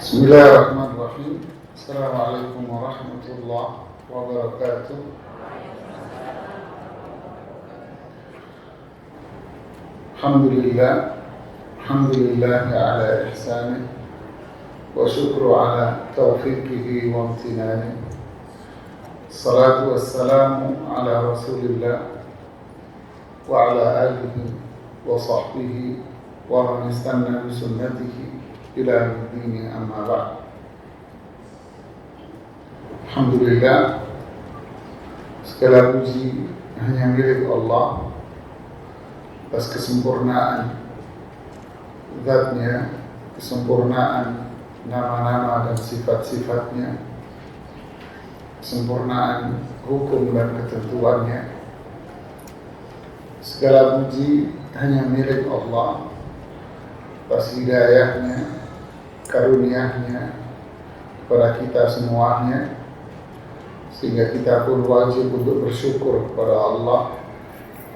Bismillahirrahmanirrahim. Assalamualaikum warahmatullahi wabarakatuh. Alhamdulillah ala ihsanih wa syukru ala taufiqihi wa amtinanih. Salatu wassalamu ala rasulillah wa ala alihi wa sahbihi wa man istanna bi sunnatihi ila dini amma ba'd. Alhamdulillah, segala puji hanya milik Allah atas kesempurnaan zatnya, kesempurnaan nama-nama dan sifat-sifatnya, kesempurnaan hukum dan ketentuannya. Segala puji hanya milik Allah atas hidayahnya, karunia-Nya kepada kita semuanya, sehingga kita pun wajib untuk bersyukur kepada Allah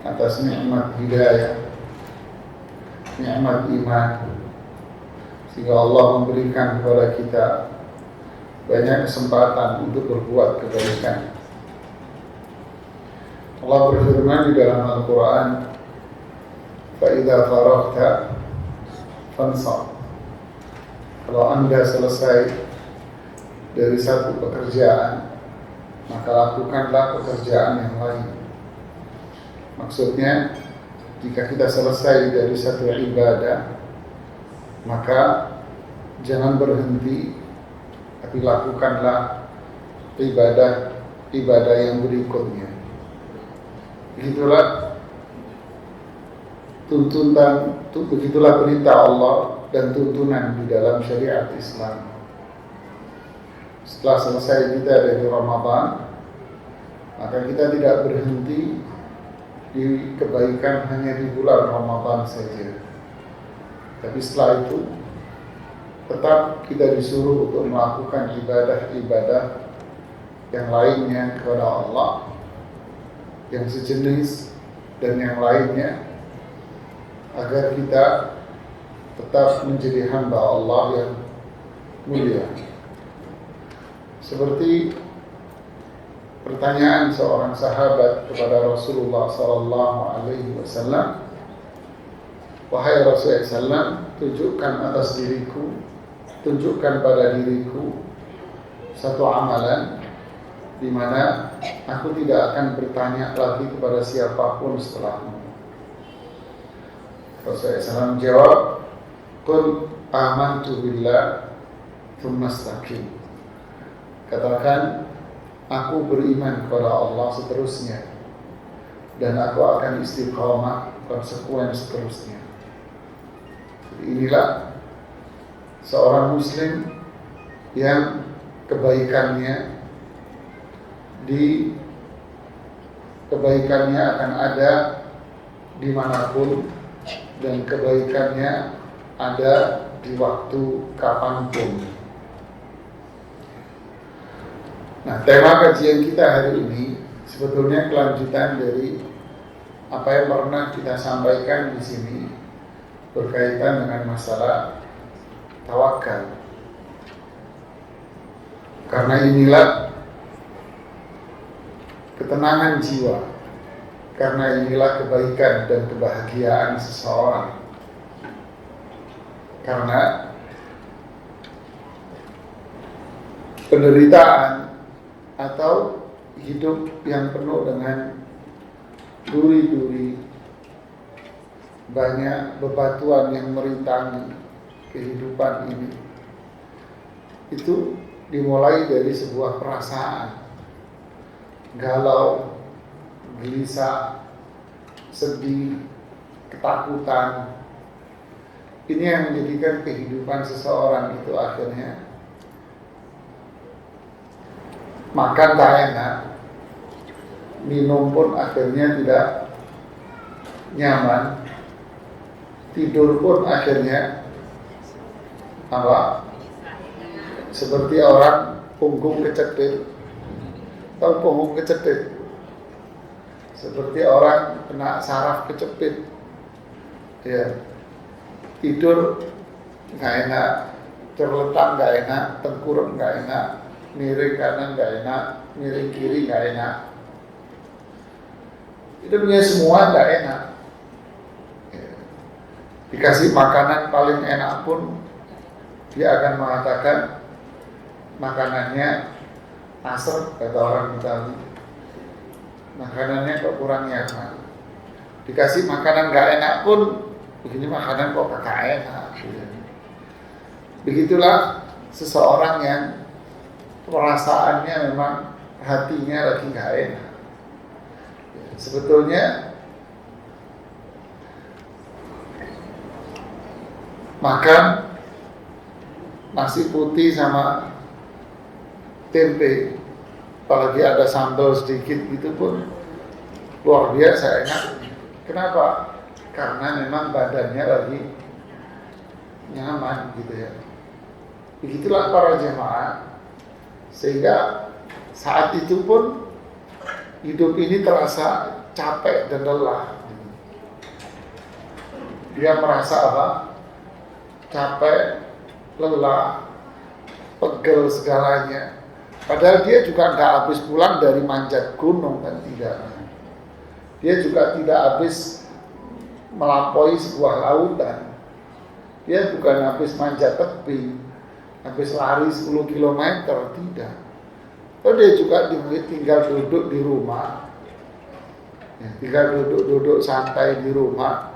atas nikmat hidayah, nikmat iman, sehingga Allah memberikan kepada kita banyak kesempatan untuk berbuat kebaikan. Allah berfirman di dalam Al-Quran, "Fa'idha faraghta fansab." Kalau Anda selesai dari satu pekerjaan, maka lakukanlah pekerjaan yang lain. Maksudnya, jika kita selesai dari satu ibadah, maka jangan berhenti, tapi lakukanlah ibadah yang berikutnya. Begitulah perintah Allah dan tuntunan di dalam syariat Islam. Setelah selesai kita dari Ramadan, maka kita tidak berhenti di kebaikan hanya di bulan Ramadan saja. Tapi setelah itu tetap kita disuruh untuk melakukan ibadah-ibadah yang lainnya kepada Allah, yang sejenis dan yang lainnya, agar kita tetap menjadi hamba Allah yang mulia. Seperti pertanyaan seorang sahabat kepada Rasulullah SAW, "Wahai Rasulullah SAW, tunjukkan pada diriku satu amalan di mana aku tidak akan bertanya lagi kepada siapapun setelahmu." Rasulullah SAW menjawab, "Qul amantu billah tsumma istaqim." Katakan, aku beriman kepada Allah seterusnya, dan aku akan istiqamah konsekuen seterusnya. Inilah seorang muslim yang kebaikannya akan ada dimanapun, dan kebaikannya ada di waktu kapanpun. Nah, tema kajian kita hari ini sebetulnya kelanjutan dari apa yang pernah kita sampaikan di sini berkaitan dengan masalah tawakal. Karena inilah ketenangan jiwa, karena inilah kebaikan dan kebahagiaan seseorang. Karena penderitaan atau hidup yang penuh dengan duri-duri, banyak bebatuan yang merintangi kehidupan ini, itu dimulai dari sebuah perasaan galau, gelisah, sedih, ketakutan. Ini yang menjadikan kehidupan seseorang itu akhirnya makan tak enak, minum pun akhirnya tidak nyaman, tidur pun akhirnya seperti orang punggung kecekit. Tahu punggung kecekit? Seperti orang kena saraf kecepit. Ya, tidur nggak enak, terletak nggak enak, tengkurap nggak enak, miring kanan nggak enak, miring kiri nggak enak. Hidupnya semua nggak enak. Dikasih makanan paling enak pun dia akan mengatakan makanannya asam, kata orang Betawi. Makanannya kok kurang nyaman. Dikasih makanan nggak enak pun begini, makanan kok kakak enak. Begitulah seseorang yang perasaannya memang hatinya lagi nggak enak. Sebetulnya makan nasi putih sama tempe, apalagi ada sambal sedikit gitu pun luar biasa enak. Kenapa? Karena memang badannya lagi nyaman gitu ya. Begitulah para jemaah, sehingga saat itu pun hidup ini terasa capek dan lelah. Dia merasa apa? Capek, lelah, pegel segalanya. Padahal dia juga nggak habis pulang dari manjat gunung, kan tidak. Dia juga tidak habis melampaui sebuah lautan. Dia bukan habis manjat tebing, habis lari 10 km, tidak. Oh, dia juga tinggal duduk di rumah, ya, tinggal duduk santai di rumah,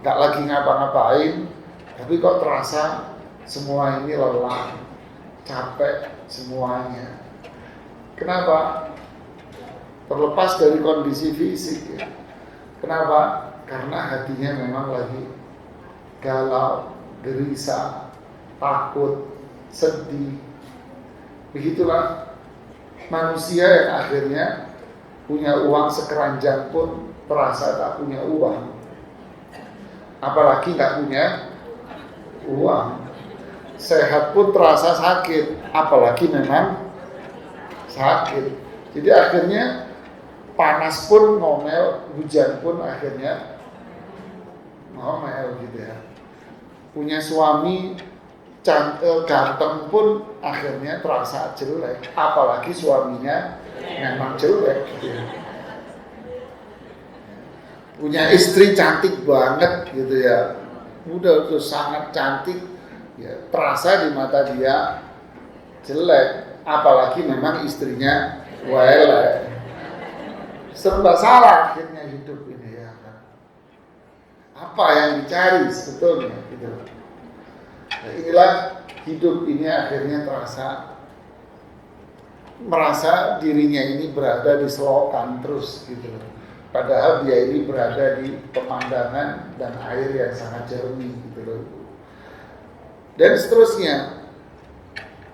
nggak lagi ngapa-ngapain, tapi kok terasa semua ini lelah, capek semuanya. Kenapa? Terlepas dari kondisi fisik ya. Kenapa? Karena hatinya memang lagi galau, gelisah, takut, sedih. Begitulah manusia yang akhirnya punya uang sekeranjang pun terasa tak punya uang. Apalagi nggak punya uang. Sehat pun terasa sakit, apalagi memang sakit. Jadi akhirnya panas pun ngomel, hujan pun akhirnya ngomel gitu ya. Punya suami ganteng pun akhirnya terasa jelek, apalagi suaminya memang jelek gitu ya. Punya istri cantik banget gitu ya, udah tuh sangat cantik ya, terasa di mata dia jelek, apalagi memang istrinya welek. Serba salah akhirnya hidup ini ya kan. Apa yang dicari sebetulnya gitu. Nah, inilah hidup ini akhirnya merasa dirinya ini berada di selokan terus gitu. Padahal dia ini berada di pemandangan dan air yang sangat jernih gitu loh. Dan seterusnya,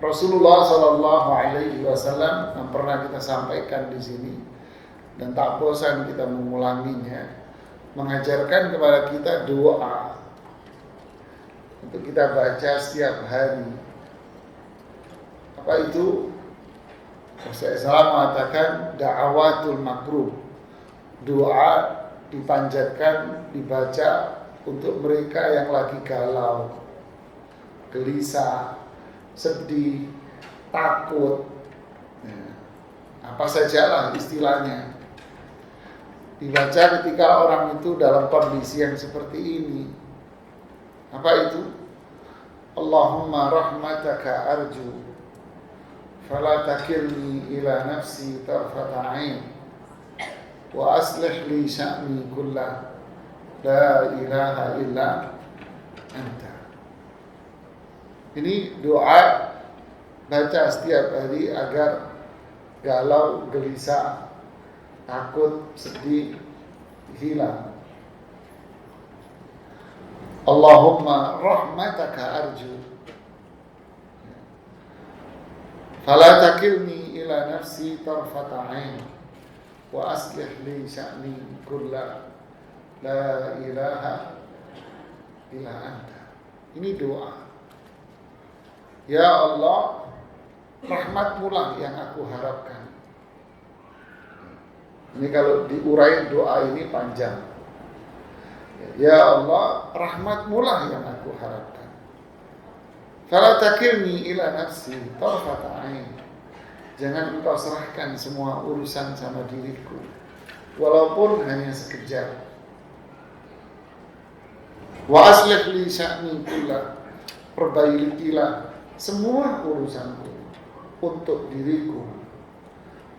Rasulullah Shallallahu Alaihi Wasallam yang pernah kita sampaikan di sini dan tak bosan kita mengulanginya, mengajarkan kepada kita doa untuk kita baca setiap hari. Apa itu? Rasulullah mengatakan da'awatul makrub, doa dipanjatkan, dibaca untuk mereka yang lagi galau, gelisah, sedih, takut, ya, apa sajalah istilahnya, dibaca ketika orang itu dalam kondisi yang seperti ini. Apa itu? Allahumma rahmataka arju fala takilni ila nafsi tarfata ain wa aslih li sya'ni kullah la ilaha illa anta. Ini doa baca setiap hari agar galau, gelisah, takut, sedih hilang. Allahumma rahmataka arju fala takilni ila nafsi tarfata ain wa aslih li sya'ni kullah la ilaha illa anta. Ini doa. Ya Allah, rahmat-Mu lah yang aku harapkan. Ini kalau diurai doa ini panjang. Ya Allah, rahmat-Mu lah yang aku harapkan. Fala takilni ila nafsi tarfata ain. Jangan engkau serahkan semua urusan sama diriku, walaupun hanya sekejap. Wa aslih li sya'ni kullah. Perbaikilah semua urusanku untuk diriku.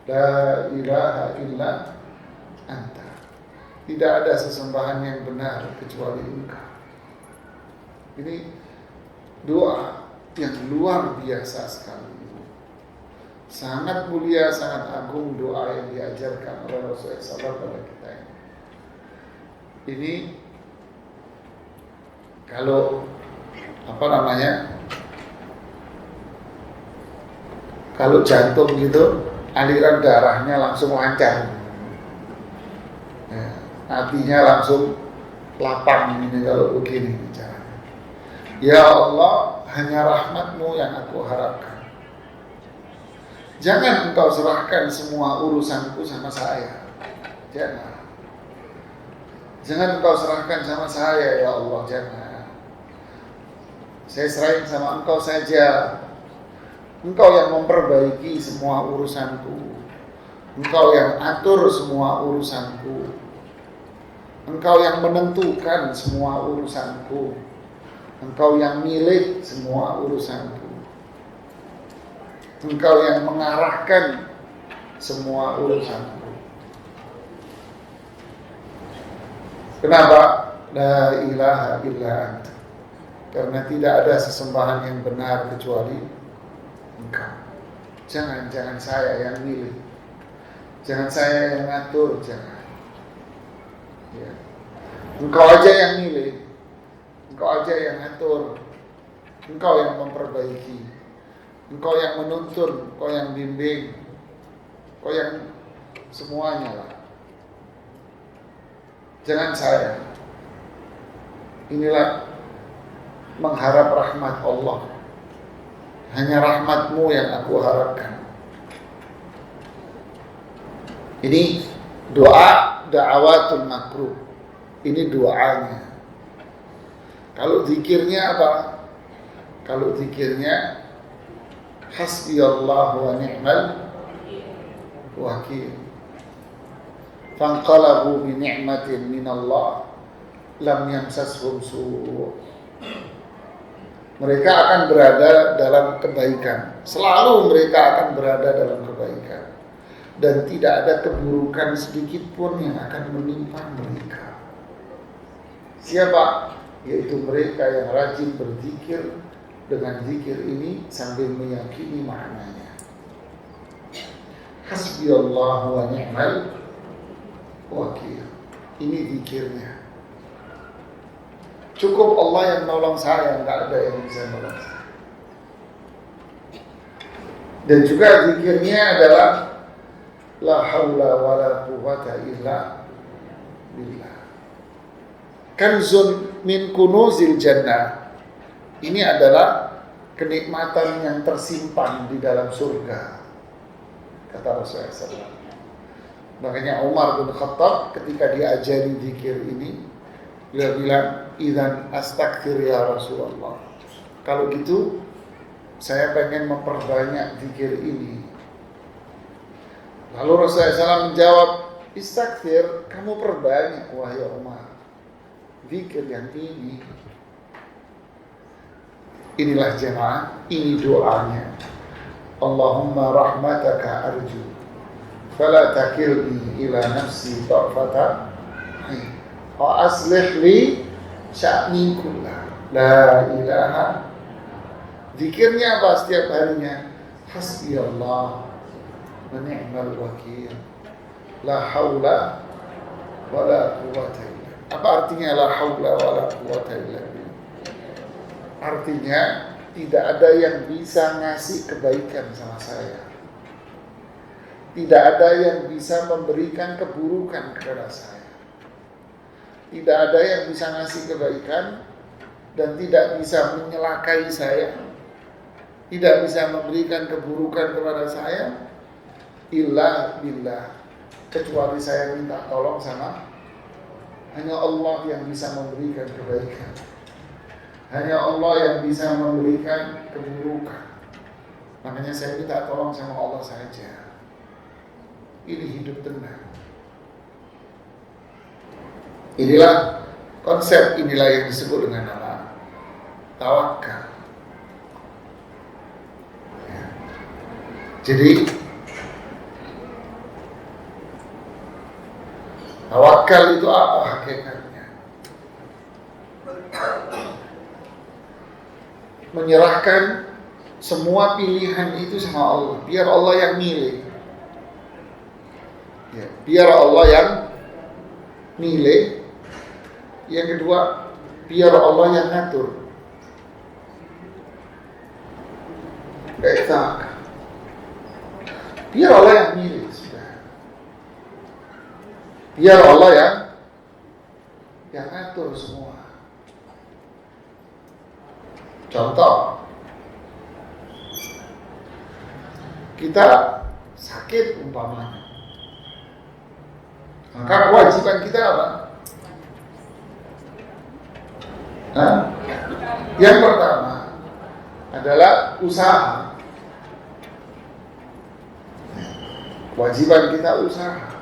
La ilaha illa anta. Tidak ada sesembahan yang benar kecuali engkau. Ini doa yang luar biasa sekali. Sangat mulia, sangat agung doa yang diajarkan oleh Rasulullah SAW kepada kita ini. Ini kalau kalau jantung gitu, aliran darahnya langsung lancar, ya, hatinya langsung lapang ini kalau begini caranya. Ya Allah, hanya rahmat-Mu yang aku harapkan. Jangan engkau serahkan semua urusanku sama saya. Jangan engkau serahkan sama saya, ya Allah, jangan. Saya serahin sama engkau saja. Engkau yang memperbaiki semua urusanku. Engkau yang atur semua urusanku. Engkau yang menentukan semua urusanku. Engkau yang milik semua urusanku. Engkau yang mengarahkan semua urusanku. Kenapa? La ilaha illa anta. Karena tidak ada sesembahan yang benar kecuali engkau. Jangan saya yang milih. Jangan saya yang ngatur, jangan. Ya. Engkau aja yang milih. Engkau aja yang ngatur. Engkau yang memperbaiki. Engkau yang menuntun, engkau yang bimbing. Engkau yang semuanya lah. Jangan saya. Inilah mengharap rahmat Allah. Hanya rahmat-Mu yang aku harapkan. Ini doa da'awatul makruh. Ini doanya. Kalau zikirnya apa? Kalau zikirnya hasbiyallahu wa ni'mal wakil. Fanqalabu bi ni'matin minallah lam yamsashum su'. Mereka akan berada dalam kebaikan. Selalu mereka akan berada dalam kebaikan. Dan tidak ada keburukan sedikit pun yang akan menimpa mereka. Siapa? Yaitu mereka yang rajin berzikir dengan zikir ini sambil meyakini maknanya. Hasbiyallahu wa ni'mal wakil. Ini zikirnya. Cukup Allah yang nolong saya, enggak ada yang bisa nolong saya. Dan juga zikirnya adalah la haula wala quwwata illa billah. Kanzun min kunuzil jannah. Ini adalah kenikmatan yang tersimpan di dalam surga, kata Rasulullah SAW. Makanya Umar bin Khattab ketika diajari zikir ini, dia bilang, "Idzan astaghfir ya Rasulullah." Kalau gitu, saya pengen memperbanyak zikir ini. Lalu Rasulullah SAW menjawab, "Istaghfir, kamu perbanyak wahai Umar. Zikir yang ini." Inilah jemaah, ini doanya. Allahumma rahmataka arju, fala takilni ila nafsi tarfata ain. Wa aslih li sya'ni kullah. La ilaha. Zikirnya apa setiap harinya? Hasbiyallah wa ni'mal wakil. La haula wa la quwwata illa. Apa artinya la haula wa la quwwata illa billah? Artinya tidak ada yang bisa ngasih kebaikan sama saya. Tidak ada yang bisa memberikan keburukan kepada saya. Tidak ada yang bisa ngasih kebaikan dan tidak bisa menyelakai saya. Tidak bisa memberikan keburukan kepada saya illa billah. Kecuali saya minta tolong sama hanya Allah yang bisa memberikan kebaikan. Hanya Allah yang bisa memberikan keburukan. Makanya saya minta tolong sama Allah saja. Ini hidup tenang. Inilah konsep, inilah yang disebut dengan nama tawakal. Ya. Jadi tawakal itu apa hakikatnya? Menyerahkan semua pilihan itu sama Allah, biar Allah yang milih. Ya, biar Allah yang milih. Yang kedua, biar Allah yang ngatur. Biar Allah yang milih sudah. Biar Allah yang ngatur semua. Contoh, kita sakit umpamanya, maka kewajiban kita apa? Yang pertama adalah usaha. Kewajiban kita usaha.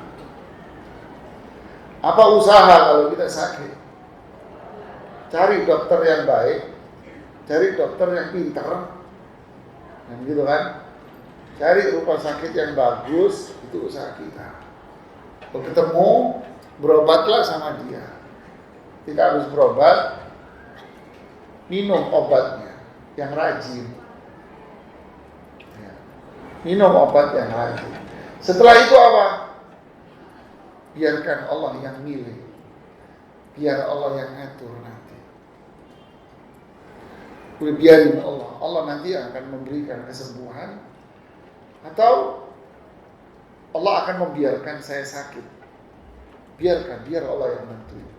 Apa usaha kalau kita sakit? Cari dokter yang baik, cari dokter yang pintar, gitu kan? Cari rumah sakit yang bagus, itu usaha kita. Kalau ketemu, berobatlah sama dia. Kita harus berobat, minum obatnya yang rajin. Ya. Minum obat yang rajin. Setelah itu apa? Biarkan Allah yang milih. Biar Allah yang ngatur nanti. Biarin Allah. Allah nanti akan memberikan kesembuhan. Atau Allah akan membiarkan saya sakit. Biarkan, biar Allah yang nentuin.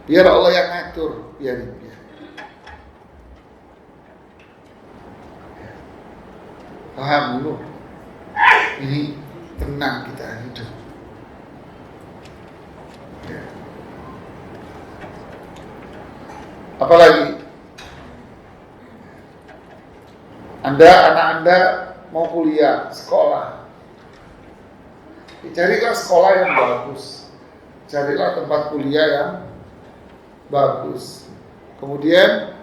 Biar Allah yang ngatur, biarin dia. Paham dulu. Ini tenang kita hidup. Ya. Apalagi anak Anda mau kuliah, sekolah. Carilah sekolah yang bagus. Carilah tempat kuliah yang bagus. Kemudian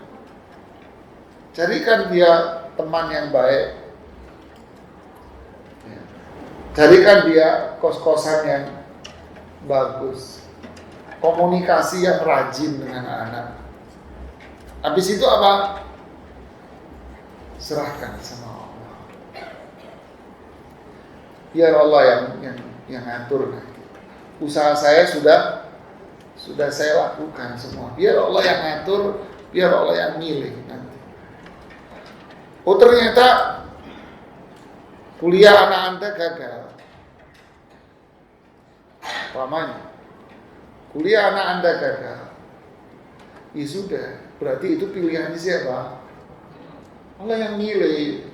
carikan dia teman yang baik. Carikan dia kos-kosan yang bagus. Komunikasi yang rajin dengan anak. Habis itu apa? Serahkan sama Allah. Biar Allah yang ngatur nanti. Usaha saya sudah saya lakukan semua. Biar Allah yang ngatur, biar Allah yang milih nanti. Oh ternyata kuliah anak Anda gagal. Pamannya. Kuliah anak Anda gagal. Ya sudah, berarti itu pilihannya siapa? Allah yang milih.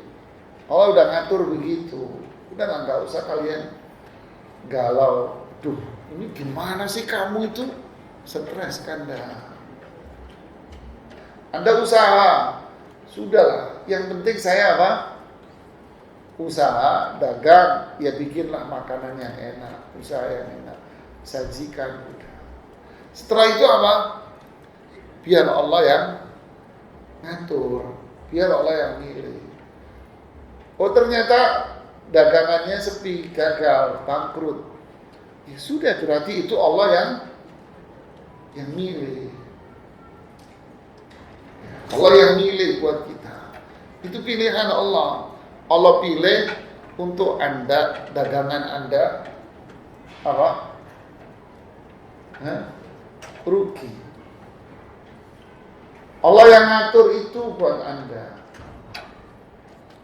Allah udah ngatur begitu. Udah nggak usah kalian galau. Duh, ini gimana sih kamu itu? Stres kan dah. Anda usaha. Sudahlah, yang penting saya apa? Usaha, dagang, ya bikinlah makanan yang enak, usaha yang enak, sajikan udah. Setelah itu apa? Biar Allah yang ngatur, biar Allah yang milih. Oh ternyata dagangannya sepi, gagal, bangkrut. Ya sudah, berarti itu Allah yang milih. Allah yang milih buat kita. Itu pilihan Allah. Allah pilih untuk Anda, dagangan Anda apa? Rugi. Allah yang ngatur itu buat Anda.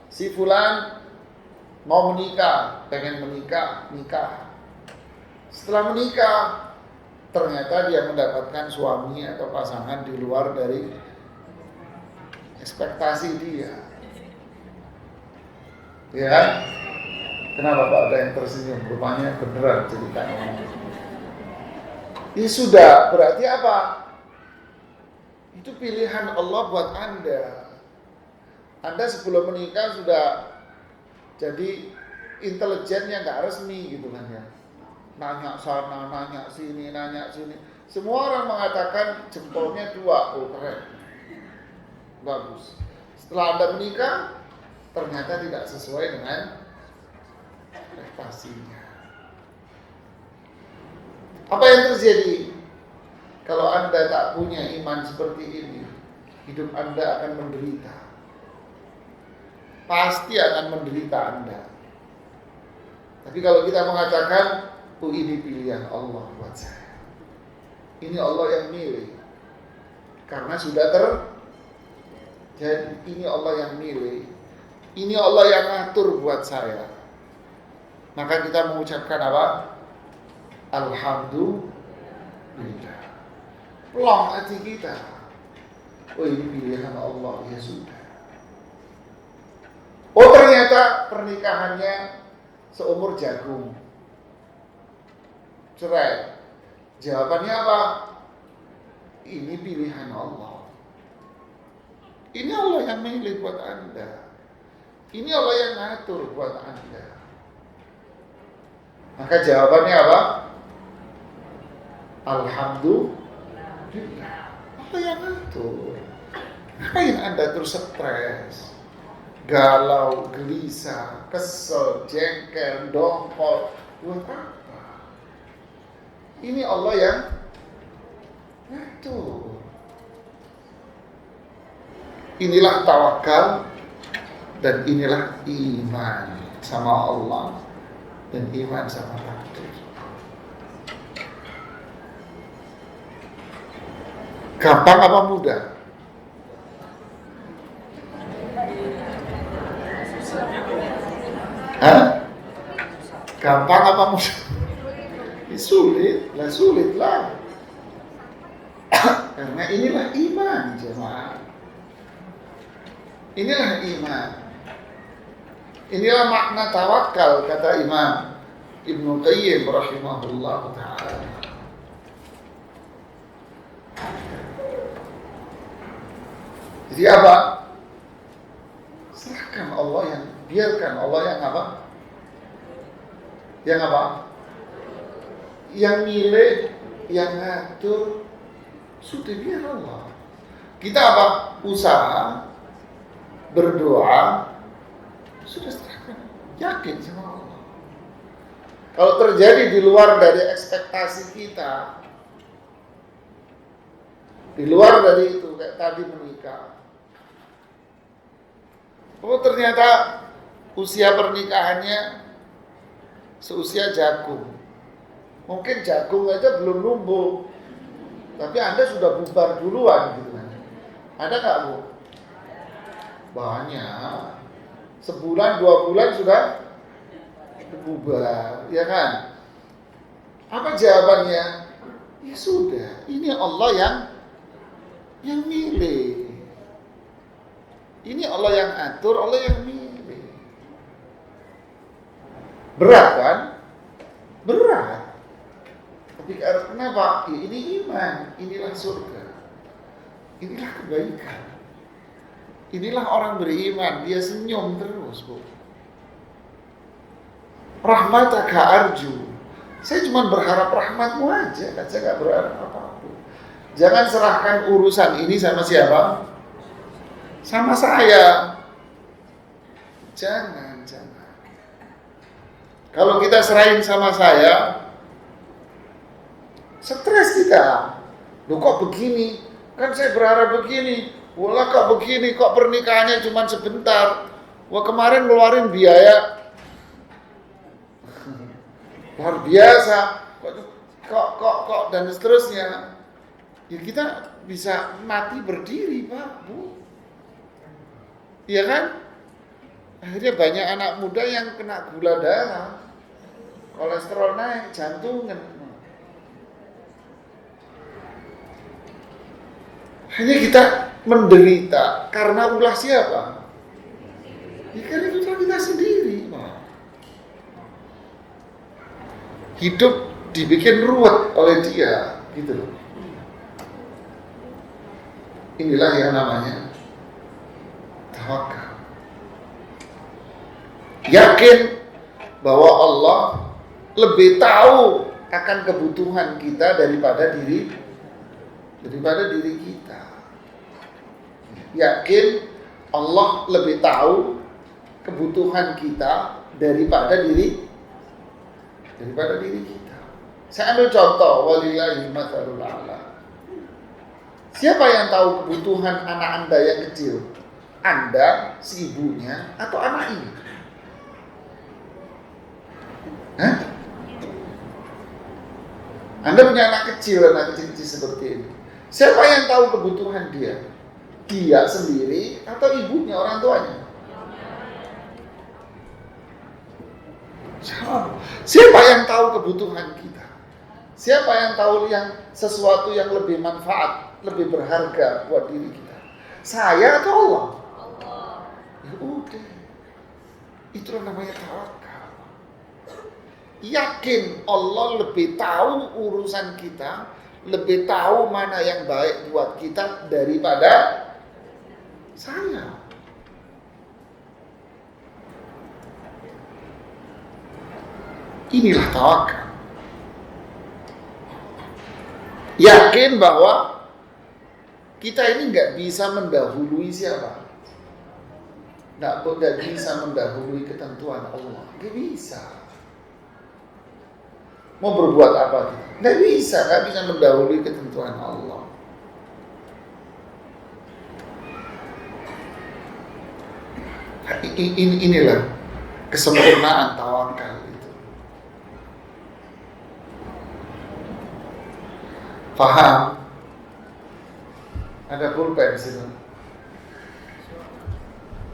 Si fulan mau menikah, pengen menikah, nikah. Setelah menikah, ternyata dia mendapatkan suami atau pasangan di luar dari ekspektasi dia. Ya, kenapa Pak ada yang tersenyum? Rupanya beneran ceritanya. Ini sudah berarti apa? Itu pilihan Allah buat Anda. Anda sebelum menikah sudah jadi intelijennya nggak resmi gitu kan ya. Nanya sana, nanya sini, nanya sini. Semua orang mengatakan jempolnya 2, oh keren, bagus. Setelah Anda menikah, ternyata tidak sesuai dengan ekspektasinya. Apa yang terjadi? Kalau Anda tak punya iman seperti ini, hidup Anda akan menderita. Pasti akan menderita Anda. Tapi kalau kita mengatakan, oh ini pilihan Allah buat saya. Ini Allah yang milih. Karena sudah terjadi. Ini Allah yang milih. Ini Allah yang ngatur buat saya. Maka kita mengucapkan apa? Alhamdulillah. Pelong hati kita. Oh ini pilihan Allah, ya sudah. Oh ternyata pernikahannya seumur jagung. Cerai. Jawabannya apa? Ini pilihan Allah. Ini Allah yang milih buat Anda. Ini Allah yang ngatur buat Anda. Maka jawabannya apa? Alhamdulillah. Allah yang ngatur. Ngapain Anda terus stres, galau, gelisah, kesel, jengkel, dongkol? Buat apa? Ini Allah yang ngatur. Inilah tawakal dan inilah iman sama Allah dan iman sama takdir. Gampang apa mudah? Hah? Gampang apa mudah? Sulit lah. Karena inilah iman, jemaah. Inilah iman. Inilah makna tawakal, kata Imam Ibnu Qayyim rahimahullah ta'ala. Jadi apa? Serahkan Allah yang, biarkan Allah yang apa? Yang apa? Yang milih, yang ngatur, sudah biar Allah. Kita apa? Usaha, berdoa, sudah serahkan, yakin sama Allah. Kalau terjadi di luar dari ekspektasi kita, di luar dari itu, kayak tadi menikah, oh ternyata usia pernikahannya seusia jagung. Mungkin jagung aja belum numbuh, tapi Anda sudah bubar duluan gitu kan. Ada nggak Bu? Banyak. Sebulan 2 bulan sudah bubar, ya kan? Apa jawabannya? Ya sudah, ini Allah yang milih. Ini Allah yang atur, Allah yang milih. Berat kan? Berat. Tapi kenapa? Ya, ini iman, inilah surga, inilah kebaikan, inilah orang beriman. Dia senyum terus, Bu. Rahmataka arju. Saya cuma berharap rahmatmu aja, kan saya gak berharap apapun. Jangan serahkan urusan ini sama siapa? Sama saya. Jangan. Kalau kita serahin sama saya, stres kita. Loh kok begini? Kan saya berharap begini. Wah kok begini? Kok pernikahannya cuma sebentar? Wah kemarin ngeluarin biaya luar biasa. Kok dan seterusnya. Ya kita bisa mati berdiri, Pak, Bu. Iya kan? Akhirnya banyak anak muda yang kena gula darah, kolesterol naik, jantungan. Hanya kita menderita karena ulah siapa? Ya karena itu kita sendiri, Pak. Hidup dibikin ruwet oleh dia, gitu loh. Inilah yang namanya tawakal. Yakin bahwa Allah lebih tahu akan kebutuhan kita daripada diri kita. Yakin Allah lebih tahu kebutuhan kita daripada diri kita. Saya ambil contoh, walillahi matsalul a'la. Siapa yang tahu kebutuhan anak Anda yang kecil? Anda, si ibunya, atau anak ini? Hah? Anda punya anak kecil seperti ini. Siapa yang tahu kebutuhan dia? Dia sendiri atau ibunya, orang tuanya? Siapa yang tahu kebutuhan kita? Siapa yang tahu sesuatu yang lebih manfaat, lebih berharga buat diri kita? Saya atau Allah? Ya udah. Itulah namanya tawakal. Yakin Allah lebih tahu urusan kita, lebih tahu mana yang baik buat kita daripada saya. Inilah tawakal. Yakin bahwa kita ini nggak bisa mendahului siapa, nggak bisa mendahului ketentuan Allah, nggak bisa. Mau berbuat apa kita? Nggak bisa mendahului ketentuan Allah. Inilah kesempurnaan tawakal itu. Paham? Ada pulpen di situ.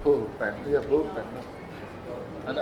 Pulpen. Ada.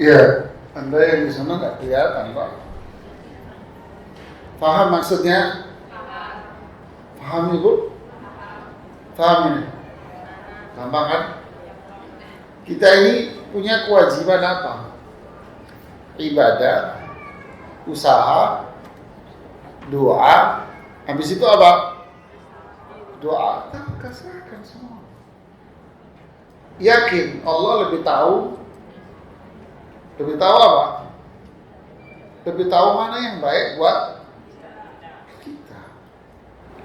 Iya, Anda yang di sana nggak kelihatan, Pak. Paham maksudnya? Paham Ibu? Paham ini? Gampang kan? Kita ini punya kewajiban apa? Ibadah, usaha, doa. Habis itu apa? Doa. Kita kasihkan semua. Yakin Allah lebih tahu. Lebih tahu apa? Lebih tahu mana yang baik buat kita.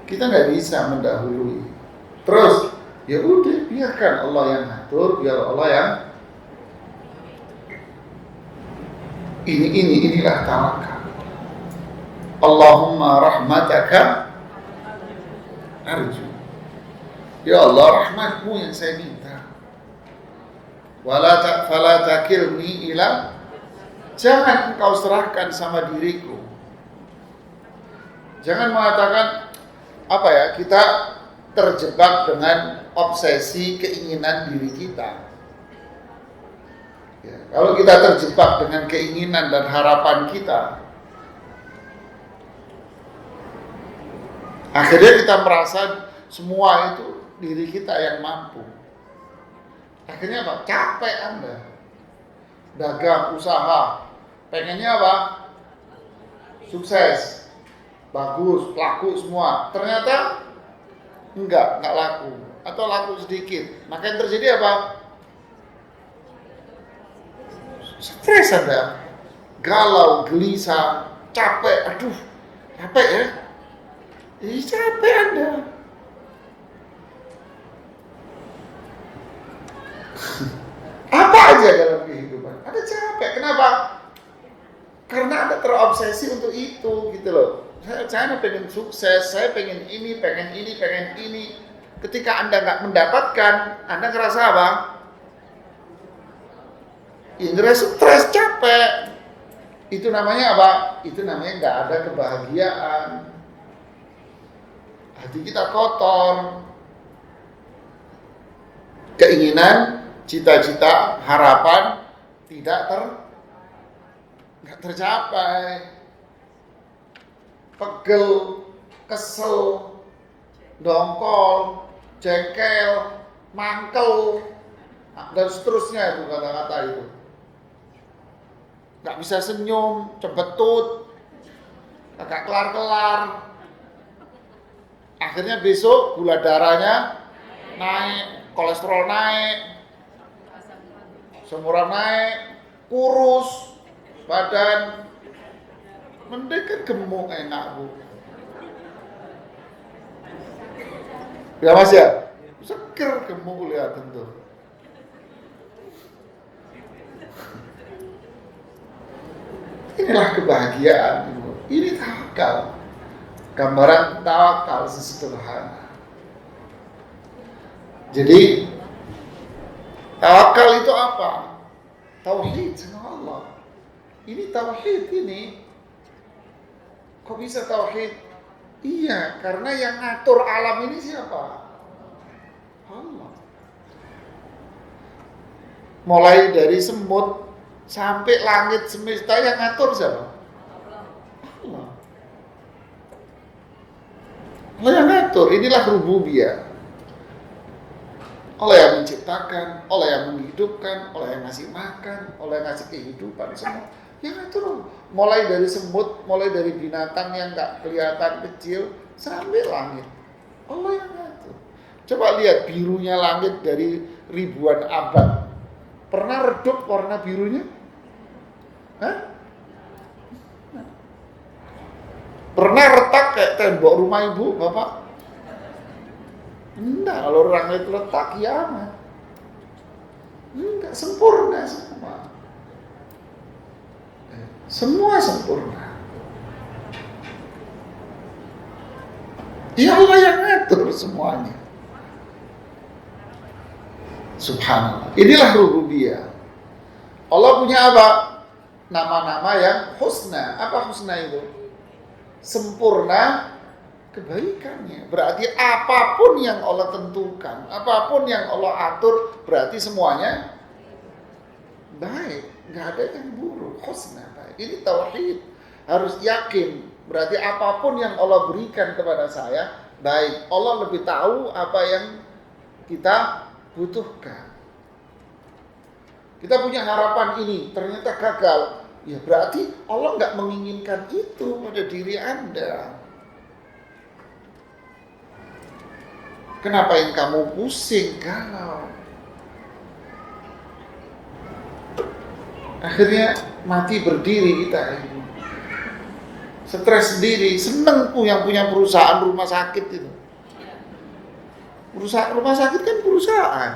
Kita nggak bisa mendahului. Terus ya udah, biarkan Allah yang atur, biar Allah yang inilah tawakal. Allahumma rahmataka arju. Ya Allah, rahmatmu yang saya minta. Fala takilni ila, jangan engkau serahkan sama diriku. Jangan mengatakan apa ya, kita terjebak dengan obsesi keinginan diri kita. Ya, kalau kita terjebak dengan keinginan dan harapan kita, akhirnya kita merasa semua itu diri kita yang mampu. Akhirnya apa? Capek Anda. Dagang, usaha, pengennya apa? Sukses, bagus, laku semua. Ternyata enggak laku, atau laku sedikit. Maka yang terjadi apa? Stres Anda, galau, gelisah, capek. Aduh, capek ya? Capek Anda. Apa aja dalam kehidupan Anda capek. Kenapa? Karena Anda terobsesi untuk itu gitu loh. Saya pengen sukses, saya pengen ini. Ketika Anda nggak mendapatkan, Anda ngerasa apa? Ya, ngerasa stres, capek. Itu namanya apa? Itu namanya nggak ada kebahagiaan. Hati kita kotor. Keinginan, cita-cita, harapan nggak tercapai. Pegel, kesel, dongkol, jengkel, mangkel, dan seterusnya itu kata-kata itu. Nggak bisa senyum, cebetut, nggak kelar-kelar. Akhirnya besok gula darahnya naik, kolesterol naik, asam urat naik, kurus badan. Mending kan gemuk enak Bu. Ya Mas ya, seger gemuk lihat tentu. Inilah kebahagiaan. Ini tawakal. Gambaran tawakal sesederhana. Jadi tawakal itu apa? Tauhid sama Allah. Ini tauhid ini. Kok bisa tauhid? Iya, karena yang ngatur alam ini siapa? Allah. Mulai dari semut sampai langit semesta yang ngatur siapa? Allah. Allah yang ngatur. Inilah rububiyah. Allah yang menciptakan, Allah yang menghidupkan, Allah yang ngasih makan, Allah yang ngasih kehidupan semua. Yang ngatur. Mulai dari semut, mulai dari binatang yang nggak kelihatan kecil sampai langit. Allah yang ngatur. Coba lihat birunya langit dari ribuan abad. Pernah redup warna birunya? Hah? Pernah retak kayak tembok rumah ibu, bapak? Enggak, kalau langit retak kiamat. Enggak, sempurna semua. Semua sempurna. Ya Allah yang ngatur semuanya. Subhanallah. Inilah rububiyah. Allah punya apa? Nama-nama yang husna. Apa husna itu? Sempurna kebaikannya. Berarti apapun yang Allah tentukan, apapun yang Allah atur, berarti semuanya baik. nggak ada yang buruk, husna, baik. Ini tauhid, harus yakin. Berarti apapun yang Allah berikan kepada saya, baik. Allah lebih tahu apa yang kita butuhkan. Kita punya harapan ini, ternyata gagal. Ya berarti Allah nggak menginginkan itu pada diri Anda. Kenapa yang kamu pusing galau? Akhirnya mati berdiri kita ini. Stres sendiri, seneng yang punya perusahaan rumah sakit itu. Perusahaan rumah sakit kan perusahaan.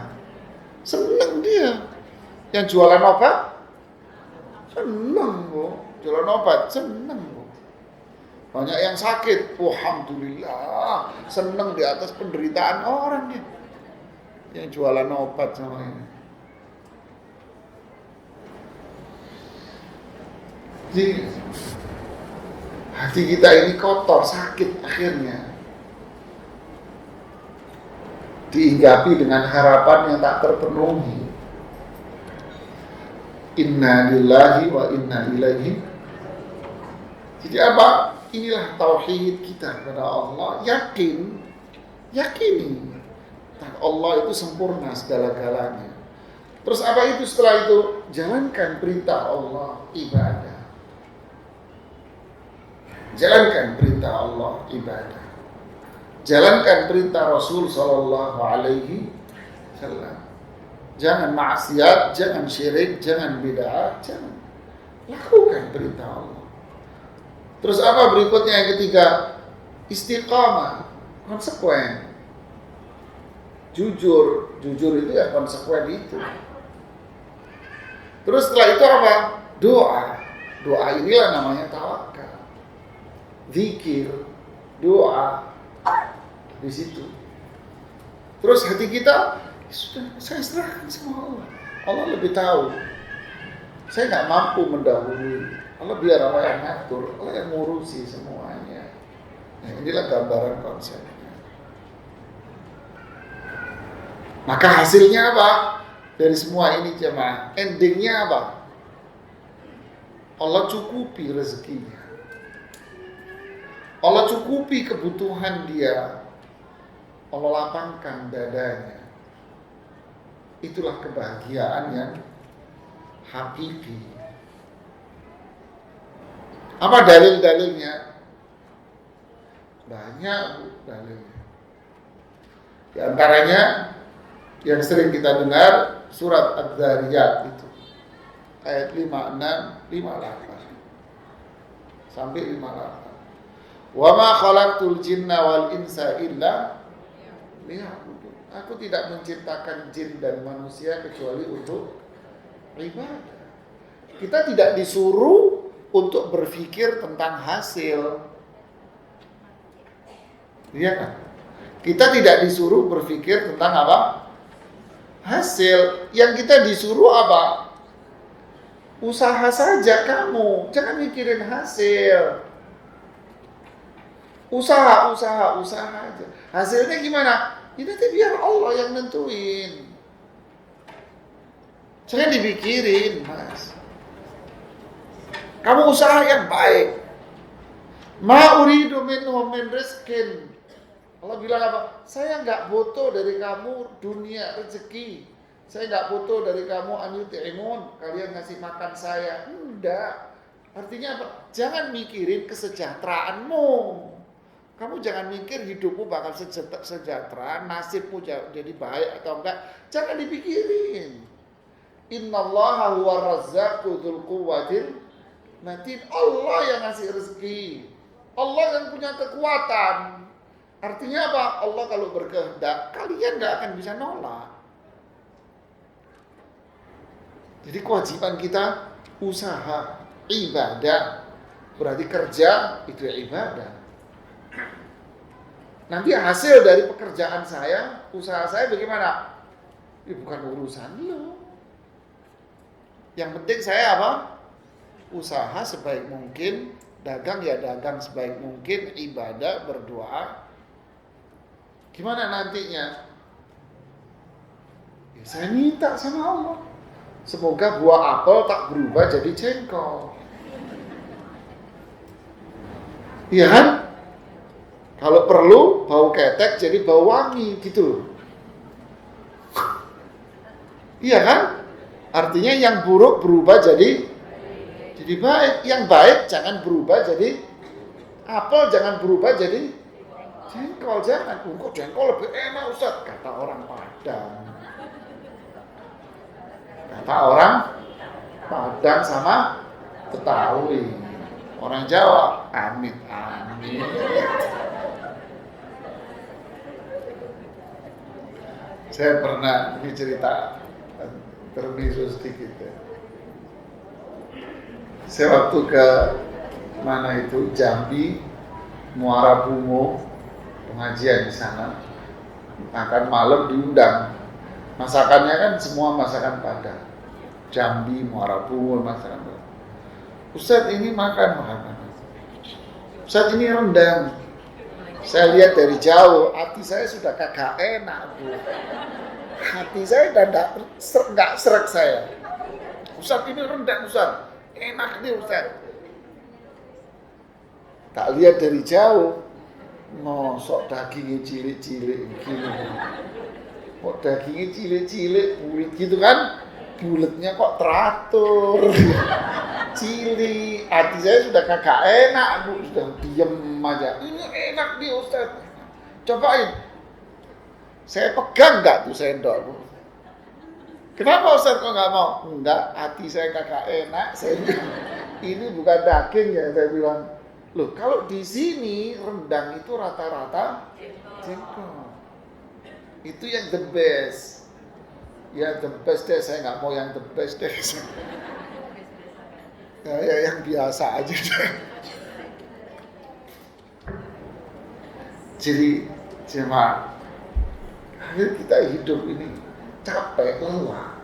Seneng dia. Yang jualan obat seneng kok. Jualan obat seneng kok. Banyak yang sakit, alhamdulillah, seneng di atas penderitaan orang dia. Yang jualan obat sama ini. Jadi hati kita ini kotor, sakit akhirnya. Diinggapi dengan harapan yang tak terpenuhi. Inna lillahi wa inna ilaihi. Jadi apa? Inilah tauhid kita kepada Allah. Yakini Allah itu sempurna segala-galanya. Terus apa itu setelah itu? Jalankan perintah Allah, ibadah. Jalankan perintah Allah, ibadah. Jalankan perintah Rasul sallallahu alaihi wasallam. Jangan maksiat, jangan syirik, jangan bid'ah, jangan. Lakukan perintah Allah. Terus apa berikutnya yang ketiga? Istiqamah, konsekuen. Jujur itu ya konsekuen itu. Terus setelah itu apa? Doa inilah namanya tawakal. Zikir, doa di situ. Terus hati kita sudah, saya serahkan sama Allah. Allah lebih tahu. Saya nggak mampu mendahului. Allah biar Allah yang ngatur, Allah yang ngurusi semuanya. Nah, inilah gambaran konsepnya. Maka hasilnya apa? Dari semua ini jemaah, endingnya apa? Allah cukupi rezekinya. Allah cukupi kebutuhan dia. Allah lapangkan dadanya. Itulah kebahagiaan yang hakiki. Apa dalil-dalilnya? Banyak dalilnya. Di antaranya yang sering kita dengar surat Adz-Dzariyat itu. Ayat 56, 58. Sampai 58. Wa ma khalaqtul jinna wal insa illa liya'budun. Aku tidak menciptakan jin dan manusia kecuali untuk ibadah. Kita tidak disuruh untuk berpikir tentang hasil. Iya kan? Kita tidak disuruh berpikir tentang apa? Hasil. Yang kita disuruh apa? Usaha saja kamu. Jangan mikirin hasil. Usaha aja. Hasilnya gimana? Ini nanti biar Allah yang nentuin. Jangan dipikirin, Mas. Kamu usaha yang baik. Ma uridu minhum min rizqin. Allah bilang apa? Saya enggak butuh dari kamu dunia rezeki. Saya enggak butuh dari kamu anyuti'imun, kalian ngasih makan saya. Enggak. Artinya apa? Jangan mikirin kesejahteraanmu. Kamu jangan mikir hidupmu bakal sejahtera, nasibmu jadi baik atau enggak. Jangan dipikirin. Innallaha huwa razzaqu dzul quwwatil matin. Allah yang ngasih rezeki. Allah yang punya kekuatan. Artinya apa? Allah kalau berkehendak, kalian gak akan bisa nolak. Jadi kewajiban kita usaha, ibadah. Berarti kerja itu ibadah. Nanti hasil dari pekerjaan saya, usaha saya bagaimana? Ya bukan urusan lo. Yang penting saya apa? Usaha sebaik mungkin, dagang ya dagang sebaik mungkin, ibadah, berdoa. Gimana nantinya? Ya saya minta sama Allah. Semoga buah apel tak berubah jadi jengkol. Iya kan? Kalau perlu bau ketek jadi bau wangi gitu. Iya kan? Artinya yang buruk berubah jadi baik. Yang baik jangan berubah jadi apel, jangan berubah jadi jengkol. Jangan. Kok jengkol lebih enak Ustaz? Kata orang Padang. Kata orang Padang sama Betawi. Orang Jawa, amit. Saya pernah ini cerita termisu sedikit ya. Saya waktu ke mana itu Jambi, Muara Bungo, pengajian di sana. Makan malam diundang. Masakannya kan semua masakan Padang. Jambi, Muara Bungo, masakan Padang. Ustaz ini makan. Ustaz ini rendang. Saya lihat dari jauh, hati saya sudah kagak enak, Bu. Hati saya udah nggak srek saya. Ustaz ini rendang, Ustaz. Enak nih, Ustaz. Tak lihat dari jauh, mosok dagingnya cilik-cilik gini. Kok dagingnya cilik-cilik, bulat gitu kan? Bulatnya kok teratur. Cilik, hati saya sudah kagak enak, Bu. Sudah diem aja. Ini enak nih, Ustaz. Cobain. Saya pegang nggak tuh sendok, Bu? Kenapa Ustaz kok nggak mau? Enggak, hati saya kagak enak. Saya bilang, ini bukan daging ya. Saya bilang, loh kalau di sini rendang itu rata-rata jengkol. Itu yang the best. Ya the best deh, saya nggak mau yang the best deh. Ya yang biasa aja deh. Jadi cuma kita hidup ini capek, lelah.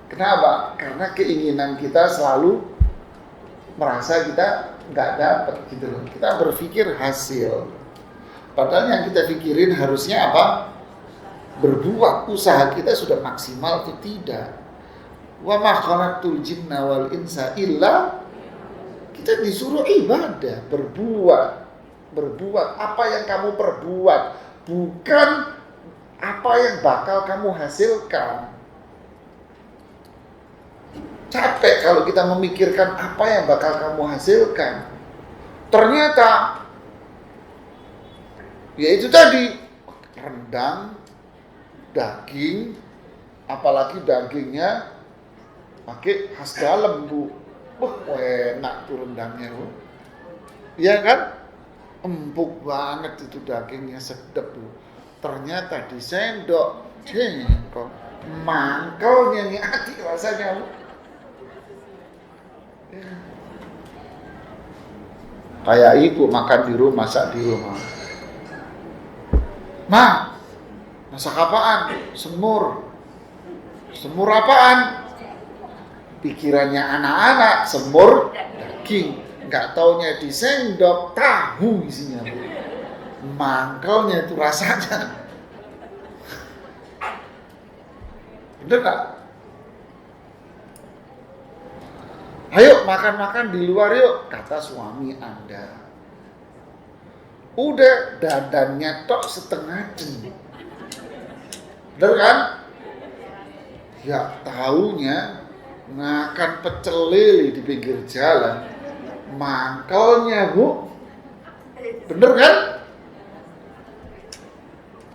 Kenapa? Karena keinginan kita selalu merasa kita nggak dapat gitu loh. Kita berpikir hasil. Padahal yang kita pikirin harusnya apa? Berbuat. Usaha kita sudah maksimal atau tidak. Wa ma khalaqtul jinna wal insa illa, kita disuruh ibadah, berbuat apa yang kamu perbuat, bukan apa yang bakal kamu hasilkan. Capek kalau kita memikirkan apa yang bakal kamu hasilkan. Ternyata ya itu tadi, rendang, daging, apalagi dagingnya pakai khas dalam, Bu. Enak tuh rendangnya, Bu. Iya kan? Empuk banget itu dagingnya, sedap, Bu. Ternyata di sendok jengkol, mangkalnya nih hati rasanya, Bu. Ya. Kayak ibu makan di rumah, masak di rumah. Ma, masak apaan? Semur. Semur apaan? Pikirannya anak-anak, semur daging. Nggak taunya di sendok tahu isinya, Bu. Mangkalnya itu rasanya. Bener nggak? Ayo makan-makan di luar yuk, kata suami Anda. Udah dadannya tok setengah jam. Bener kan? Ya taunya makan pecel lele di pinggir jalan. Mangkalnya, Bu. Bener kan?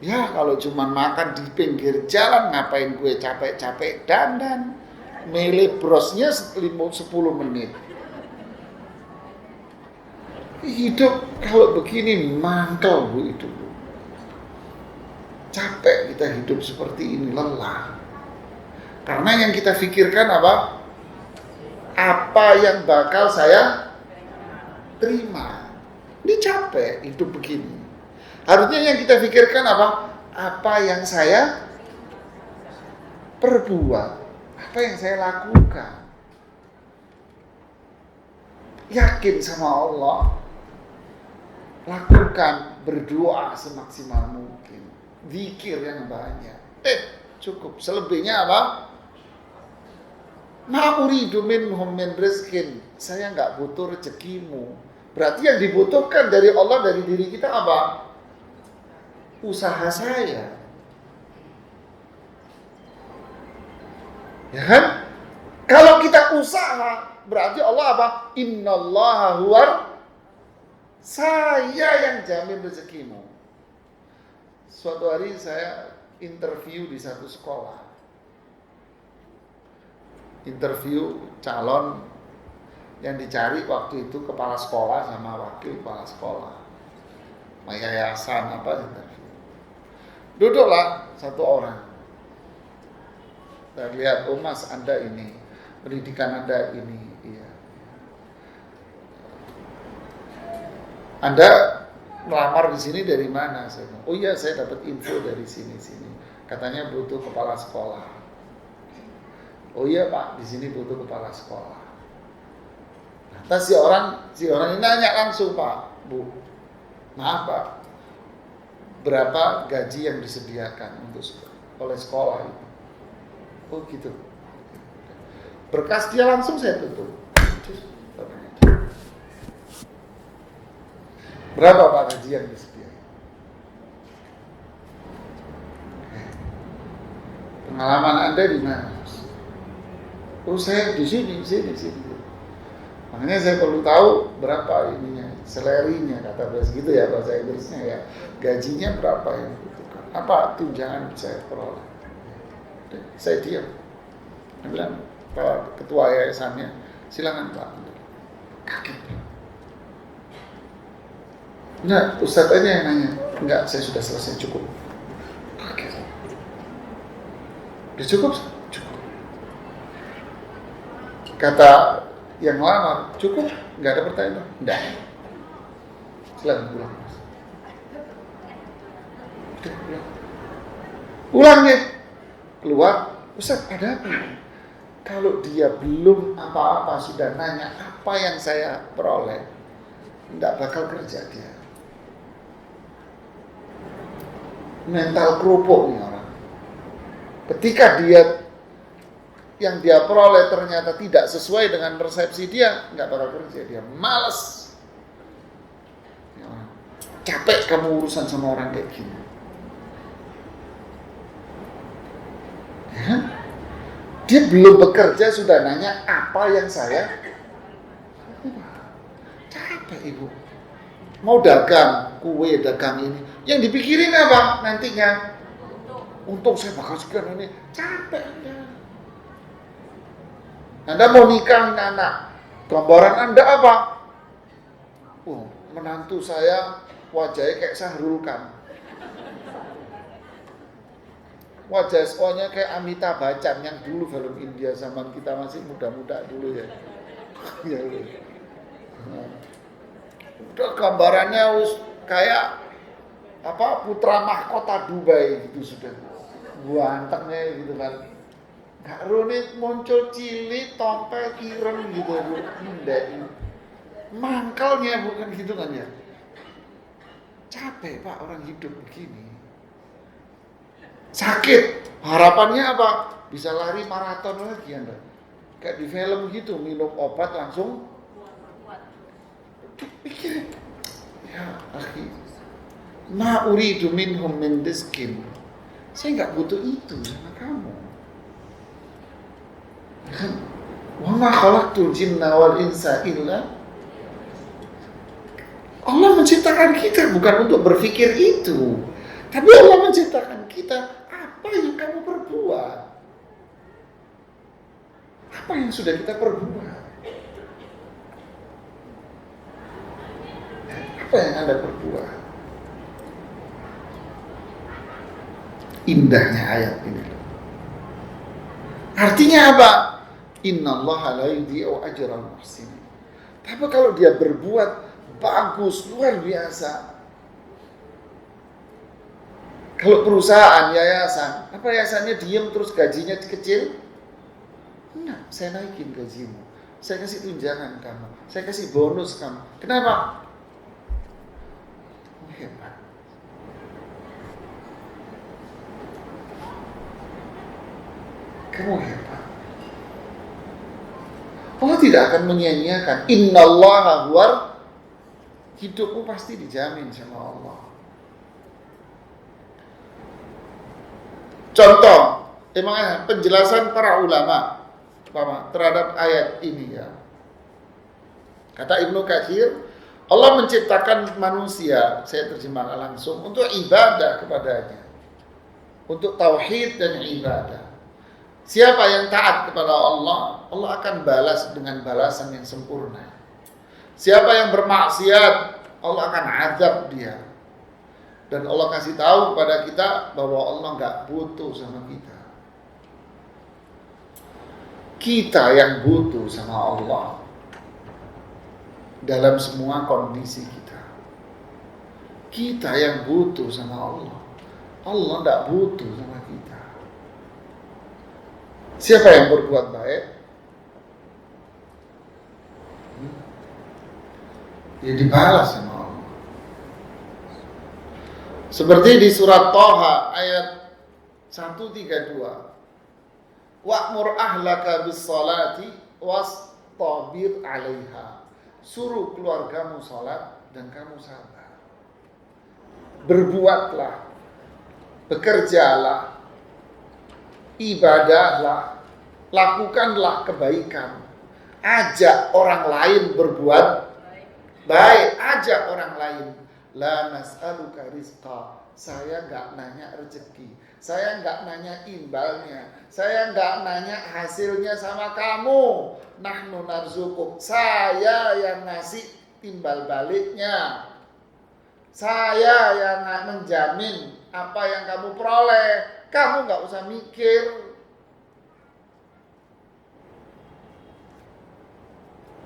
Ya kalau cuma makan di pinggir jalan, ngapain gue capek-capek dandan. Milih brosnya 10 menit. Hidup kalau begini mangkel, Bu, itu, Bu. Capek kita hidup seperti ini, lelah. Karena yang kita pikirkan apa? Apa yang bakal saya terima. Ini capek hidup begini. Harusnya yang kita pikirkan apa? Apa yang saya perbuat. Apa yang saya lakukan. Yakin sama Allah. Lakukan, berdoa semaksimal mungkin. Zikir yang banyak. Cukup. Selebihnya apa? Ma uridu minhum min rizkin. Saya nggak butuh rezekimu. Berarti yang dibutuhkan dari Allah, dari diri kita apa? Usaha saya. Ya kan? Kalau kita usaha, berarti Allah apa? Innallaha huwar, saya yang jamin rezekimu. Suatu hari saya interview di satu sekolah. Interview calon yang dicari waktu itu kepala sekolah sama wakil kepala sekolah. Yayasan apa interview. Duduklah satu orang. Dan lihat, oh mas, Anda ini, pendidikan Anda ini, iya. Anda melamar di sini dari mana? Saya bilang, oh iya, saya dapat info dari sini. Katanya butuh kepala sekolah. Oh iya Pak, di sini butuh kepala sekolah. Nah, si orang ini nanya langsung, Pak, Bu, maaf Pak, berapa gaji yang disediakan oleh sekolah itu? Oh gitu. Berkas dia langsung saya tutup. Berapa Pak gaji yang disediakan? Pengalaman Anda di mana? Oh saya di sini. Makanya saya perlu tahu berapa ininya, selerinya, kata bahasa gitu ya bahasa Inggrisnya ya. Gajinya berapa yang dibutuhkan? Apa tunjangan saya peroleh? Saya diam. Dia bilang, Pak Ketua yayasannya, silakan Pak. Kaget. Nah, Ustadz aja yang nanya. Enggak, saya sudah selesai, cukup. Kaget. Udah cukup? Cukup. Kata yang lamar, cukup? Enggak ada pertanyaan? Enggak. Silakan pulang. Pulang ya. Keluar, Ustaz ada apa? Kalau dia belum apa-apa sudah nanya apa yang saya peroleh, enggak bakal kerja dia. Mental kerupuk nih orang. Ketika dia yang dia peroleh ternyata tidak sesuai dengan persepsi dia, nggak bakal kerja, dia malas. Ya, capek kamu urusan sama orang kayak gini. Ya? Dia belum bekerja sudah nanya apa yang saya capek ibu. Mau dagang kue, dagang ini, yang dipikirin apa nantinya? Untung saya bakal sekian ini, capek Anda. Anda mau nikahin anak, gambaran Anda apa? Oh, menantu saya wajahnya kayak Sahrul Khan. Wajahnya kayak Amitabh Bachchan yang dulu film India zaman kita masih muda-muda dulu ya. Udah gambarannya kayak apa putra mahkota Dubai gitu sudah. Gantengnya gitu kan. Gak runit muncul cilik, tompel, ireng gitu bu, indek, mangkalnya bukan gitu kan ya. Capek Pak orang hidup begini. Sakit, harapannya apa? Bisa lari maraton lagi Anda. Kayak di film gitu, minum obat langsung. Pikir, ya akhi, ma uridu minhum min rizqin. Saya nggak butuh itu sama kamu. Wa ma khalaqtul jinna wal insa illa. Allah menciptakan kita bukan untuk berpikir itu. Tapi Allah menciptakan kita, apa yang kamu perbuat? Apa yang sudah kita perbuat? Apa yang Anda perbuat? Indahnya ayat ini. Artinya apa? Innallaha la yudhi'u ajral muhsinin. Tapi kalau dia berbuat bagus, luar biasa. Kalau perusahaan, yayasan, apa yayasannya diem terus gajinya kecil? Enggak, saya naikin gajimu. Saya kasih tunjangan kamu. Saya kasih bonus kamu. Kenapa? Hebat. Kamu hebat. Allah tidak akan menyia-nyiakan. Innallaha huwal, hidupmu pasti dijamin sama Allah. Contoh, penjelasan para ulama terhadap ayat ini ya. Kata Ibnu Katsir, Allah menciptakan manusia, saya terjemahkan langsung, untuk ibadah kepadanya, untuk tauhid dan ibadah. Siapa yang taat kepada Allah, Allah akan balas dengan balasan yang sempurna. Siapa yang bermaksiat, Allah akan azab dia. Dan Allah kasih tahu kepada kita bahwa Allah nggak butuh sama kita. Kita yang butuh sama Allah dalam semua kondisi kita. Kita yang butuh sama Allah. Allah nggak butuh sama kita. Siapa yang berbuat baik, ya dibalas sama Allah. Seperti di surat Thaha ayat 132. Wa'mur ahlaka bis-salati wastabir 'alaiha. Suruh keluargamu salat dan kamu sabar. Berbuatlah, bekerjalah, ibadahlah, lakukanlah kebaikan. Ajak orang lain berbuat baik, ajak orang lain. La nas'aluka rizqa. Saya enggak nanya rezeki. Saya enggak nanya imbalnya. Saya enggak nanya hasilnya sama kamu. Nahnu narzukuk. Saya yang ngasih timbal baliknya. Saya yang menjamin apa yang kamu peroleh. Kamu enggak usah mikir.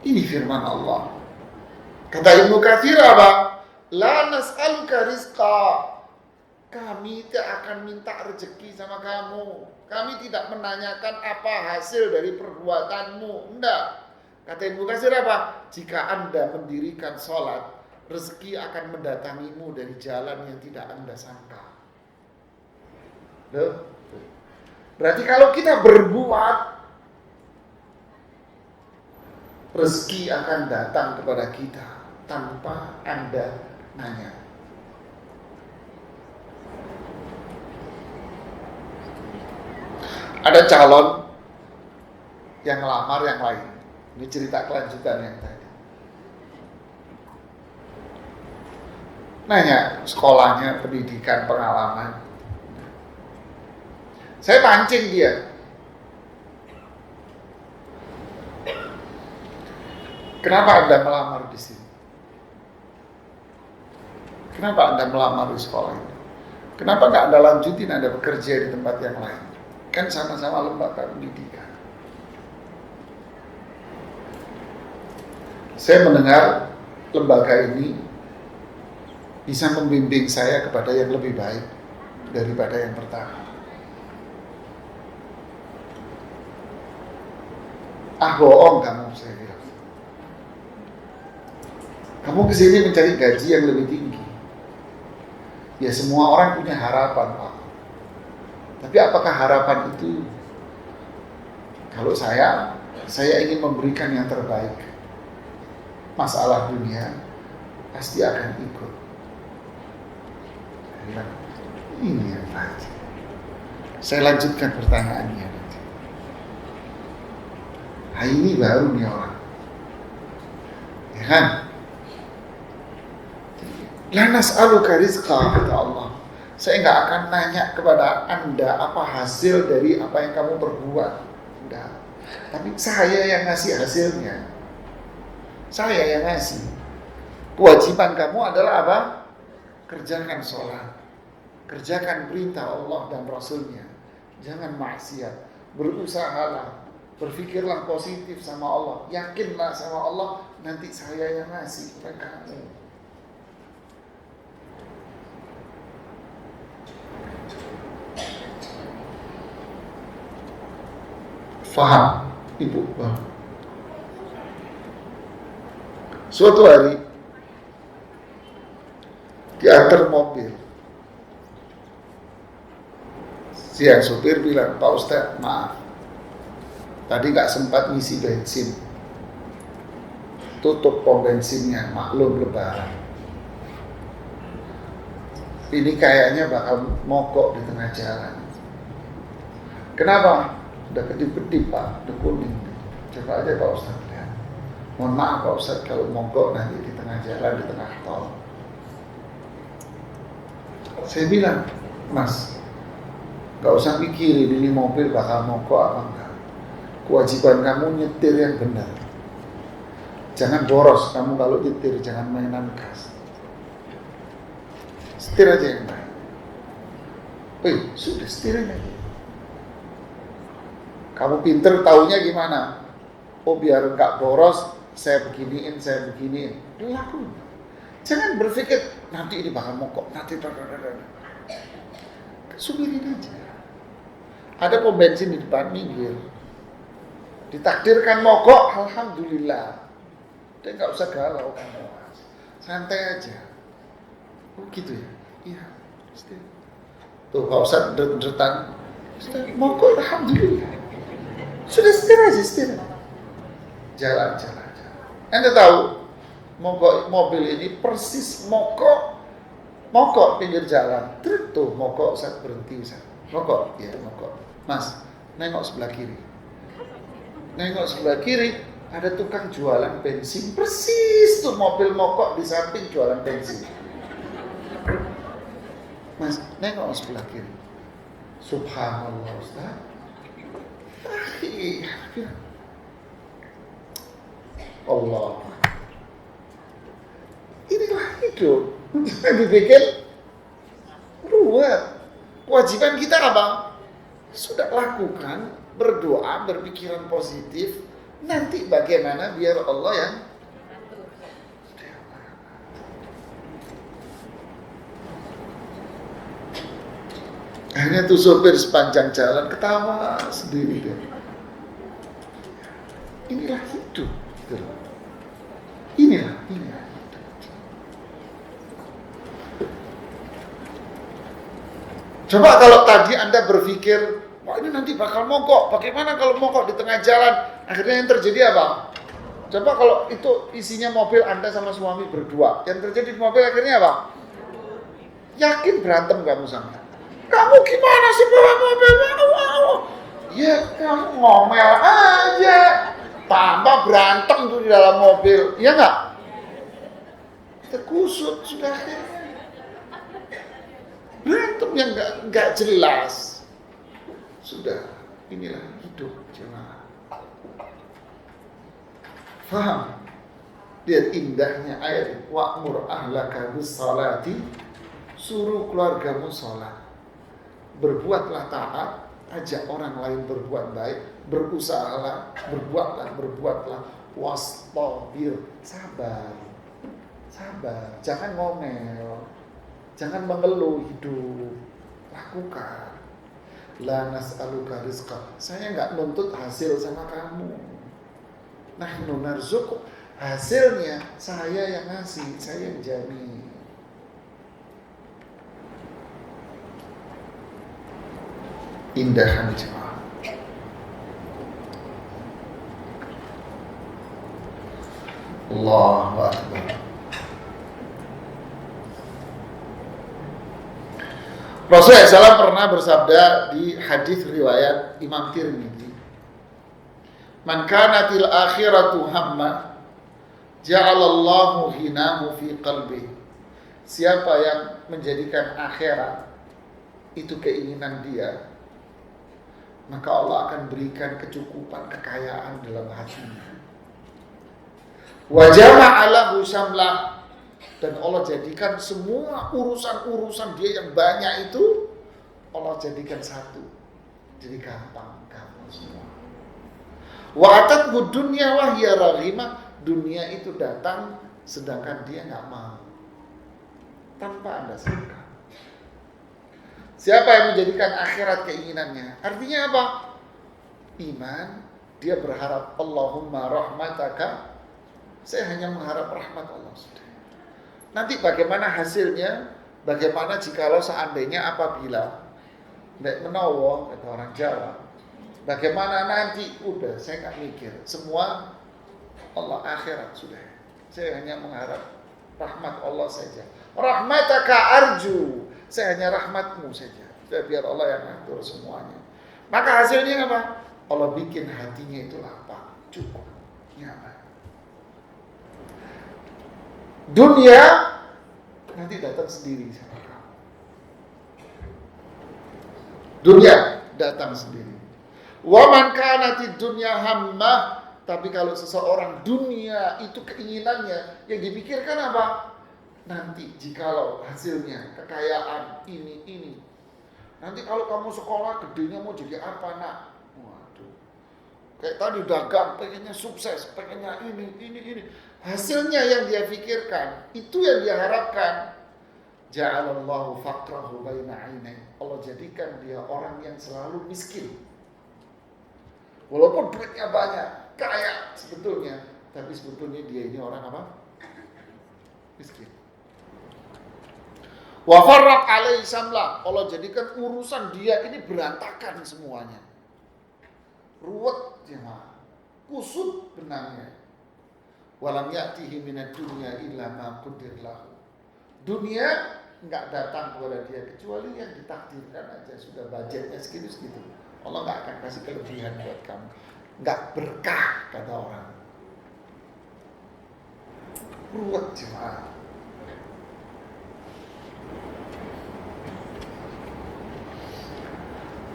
Ini firman Allah. Kata Ibnu Katsir apa? La nas'aluka rizqa. Kami tidak akan minta rezeki sama kamu. Kami tidak menanyakan apa hasil dari perbuatanmu. Enggak. Kata Ibnu Katsir apa? Jika Anda mendirikan sholat, rezeki akan mendatangimu dari jalan yang tidak Anda sangka. Loh? Berarti kalau kita berbuat, rezeki akan datang kepada kita tanpa Anda nanya. Ada calon yang ngelamar yang lain. Ini cerita kelanjutan yang tadi. Nanya sekolahnya, pendidikan, pengalaman. Saya pancing dia. Kenapa Anda melamar di sini? Kenapa Anda melamar di sekolah ini? Kenapa nggak Anda lanjutin Anda bekerja di tempat yang lain? Kan sama-sama lembaga pendidikan. Saya mendengar lembaga ini bisa membimbing saya kepada yang lebih baik daripada yang pertama. Ah, bohong kamu, saya bilang. Kamu kesini mencari gaji yang lebih tinggi. Ya semua orang punya harapan, Pak. Tapi apakah harapan itu? Kalau saya ingin memberikan yang terbaik. Masalah dunia pasti akan ikut. Saya bilang, ini yang baik. Saya lanjutkan pertanyaannya nanti. Ini baru nih orang. Ya kan? La nas'aluka rizqa, kata Allah. Saya nggak akan nanya kepada Anda apa hasil dari apa yang kamu perbuat. Enggak. Tapi saya yang ngasih hasilnya. Saya yang ngasih. Kewajiban kamu adalah apa? Kerjakan sholat. Kerjakan perintah Allah dan Rasulnya. Jangan maksiat. Berusahalah. Berpikirlah positif sama Allah. Yakinlah sama Allah. Nanti saya yang ngasih kepada kamu. Faham, Ibu? Suatu hari diantar mobil. Si yang supir bilang, Pak Ustadz, maaf, tadi gak sempat ngisi bensin. tutup pom bensinnya, maklum lebaran. Ini kayaknya bakal mogok di tengah jalan. Kenapa? Udah kedip-kedip Pak, udah kuning. Coba aja Pak Ustaz lihat. Mohon maaf Pak Ustaz kalau mogok nanti di tengah jalan, di tengah tol. Saya bilang, Mas, gak usah pikirin ini mobil bakal mogok apa enggak. Kewajiban kamu nyetir yang benar. Jangan boros, kamu kalau nyetir jangan mainan gas. Setir aja yang baik. Sudah setirin aja. Kamu pinter taunya gimana? Oh biar enggak boros, saya beginiin. Lakuin. Jangan berpikir nanti ini bakal mogok, nanti subirin aja. Ada pom bensin di depan, minggir. Ditakdirkan mogok, alhamdulillah. Udah nggak usah galau kamu, santai aja. Oh gitu ya? Iya. Tuh Pak Ustaz deretan, mogok, alhamdulillah. Sudah setir aja. Jalan. Anda tahu, mogok mobil ini persis mogok pinggir jalan. Tuh mogok, Ustaz berhenti Ustaz. Mogok, ya mogok. Mas, nengok sebelah kiri. Ada tukang jualan bensin. Persis tuh mobil mogok di samping jualan bensin. Mas, nengok sebelah kiri. Subhanallah Ustaz. Allah. Inilah hidup. Dipikir ruwet. Kewajiban kita apa? Sudah lakukan, berdoa, berpikiran positif. Nanti bagaimana biar Allah yang akhirnya tuh sopir sepanjang jalan ketawa sendiri deh. Inilah hidup. Inilah hidup. Coba kalau tadi Anda berpikir, wah ini nanti bakal mogok. Bagaimana kalau mogok di tengah jalan? Akhirnya yang terjadi apa? Coba kalau itu isinya mobil Anda sama suami berdua. Yang terjadi di mobil akhirnya apa? Yakin berantem kamu sama. Kamu gimana sih bawa mobil? Ya kamu ngomel aja. Tambah berantem tuh di dalam mobil. Iya nggak? Kita kusut sudah. Berantem yang nggak jelas. Sudah, inilah hidup jemaah. Faham? Lihat indahnya ayat wa'mur ahlaka bis-salati, suruh keluargamu salat. Berbuatlah taat, ajak orang lain berbuat baik, berusahalah, berbuatlah, wastabir, sabar, jangan ngomel. Jangan mengeluh hidup, lakukan. La nas'aluka rizqa. Saya nggak nuntut hasil sama kamu. Nahnu narzuquk. Hasilnya saya yang ngasih, saya yang jamin. Indahan jemaah. Allahu Akbar. Rasulullah SAW pernah bersabda di hadis riwayat Imam Tirmidzi, "Man kanatil akhiratu hamma, ja'alallahu ghinahu fi qalbi." Siapa yang menjadikan akhirat itu keinginan dia, maka Allah akan berikan kecukupan, kekayaan dalam hatinya. Wa jama'a lahu samlah, dan Allah jadikan semua urusan-urusan dia yang banyak itu Allah jadikan satu. Jadi gampang semua. Wa atathu dunya wa hiya raghimah, dunia itu datang sedangkan dia enggak mau. Tanpa Anda sangka. Siapa yang menjadikan akhirat keinginannya? Artinya apa? Iman, dia berharap Allahumma rahmataka, saya hanya mengharap rahmat Allah. Nanti bagaimana hasilnya? Bagaimana jikalau seandainya apabila nek menawa kata orang Jawa. Bagaimana nanti? Udah saya nggak mikir. Semua Allah akhirat sudah. Saya hanya mengharap rahmat Allah saja. Rahmataka arju. Saya hanya rahmatmu saja. Biar Allah yang ngatur semuanya. Maka hasilnya apa? Allah bikin hatinya itu lapang, cukup, nyaman. Dunia nanti datang sendiri sama kamu. Dunia datang sendiri. Wa man kanatid dunya hammah. Tapi kalau seseorang dunia itu keinginannya, yang dipikirkan apa? Nanti jikalau hasilnya kekayaan ini. Nanti kalau kamu sekolah gedenya mau jadi apa nak? Waduh. Kayak tadi dagang, pengennya sukses, pengennya ini. Hasilnya yang dia pikirkan, itu yang dia harapkan. Ja'alallahu faqrahu baina 'ainai. Allah jadikan dia orang yang selalu miskin. Walaupun duitnya banyak, kaya sebetulnya, tapi sebetulnya dia ini orang apa? Miskin. Wa farraq alaihi samla. Allah jadikan urusan dia ini berantakan semuanya. Ruwet jemaah. Kusut benangnya. Walam ya'tihi minad dunya illa ma qadir lahu. Dunia enggak datang kepada dia kecuali yang ditakdirkan aja, sudah budgetnya segitu. Allah enggak akan kasih kelebihan buat kamu. Enggak berkah kata orang. Ruwet jemaah.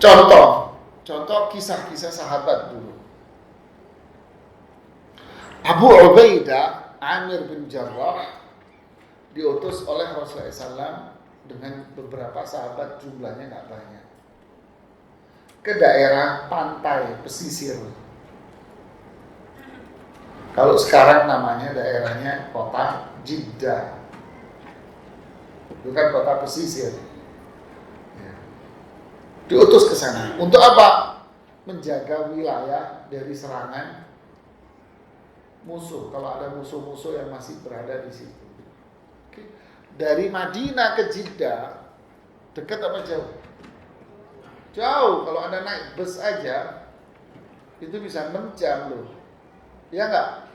Contoh kisah-kisah sahabat dulu. Abu Ubaidah Amir bin Jarrah diutus oleh Rasulullah SAW dengan beberapa sahabat, jumlahnya nggak banyak, ke daerah pantai pesisir. Kalau sekarang namanya daerahnya kota Jeddah, bukan kota pesisir. Diutus ke sana untuk apa? Menjaga wilayah dari serangan musuh. Kalau ada musuh-musuh yang masih berada di situ. Oke. Dari Madinah ke Jeddah dekat apa jauh? Jauh. Kalau Anda naik bus aja itu bisa 6 jam loh. Ya enggak?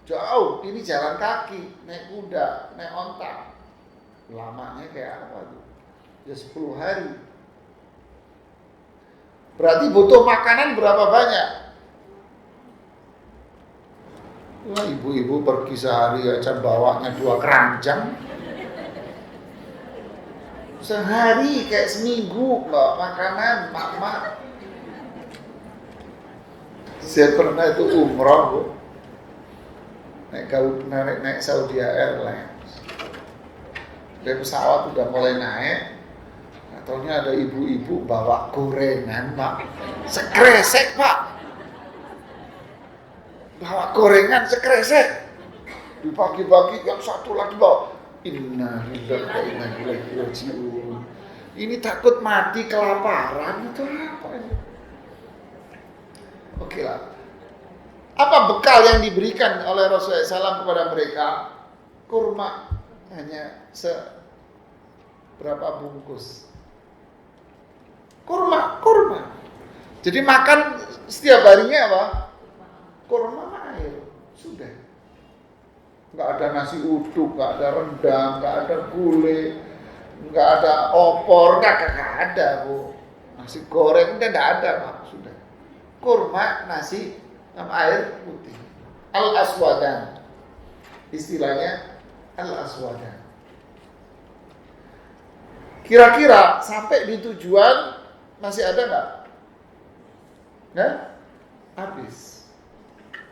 Jauh. Ini jalan kaki, naik kuda, naik onta. Lamanya kayak apa tuh? Ya 10 hari. Berarti butuh makanan berapa banyak? Wah, ibu-ibu pergi sehari aja bawanya 2 keranjang. Sehari kayak seminggu bawa makanan, mak-mak. Saya pernah itu umroh, Bu. Naik Saudi Airlines. Dari pesawat udah mulai naik. Taunya ada ibu-ibu bawa gorengan, Pak. Sekresek, Pak. Bawa gorengan sekresek. Di pagi-pagi yang satu lagi bawa. Innalillahi wa inna ilaihi raji'un. Ini takut mati kelaparan atau apa ini? Oke lah. Apa bekal yang diberikan oleh Rasulullah SAW kepada mereka? Kurma. Hanya berapa bungkus? Kurma. Jadi makan setiap harinya apa? Kurma sama air. Sudah. Enggak ada nasi uduk, enggak ada rendang, enggak ada gulai, enggak ada opor, enggak ada, Bu. Nasi goreng udah enggak ada, Pak. Sudah. Kurma, nasi sama air putih. Al-aswadan. Istilahnya al-aswadan. Kira-kira sampai di tujuan masih ada nggak? Nggak? Habis.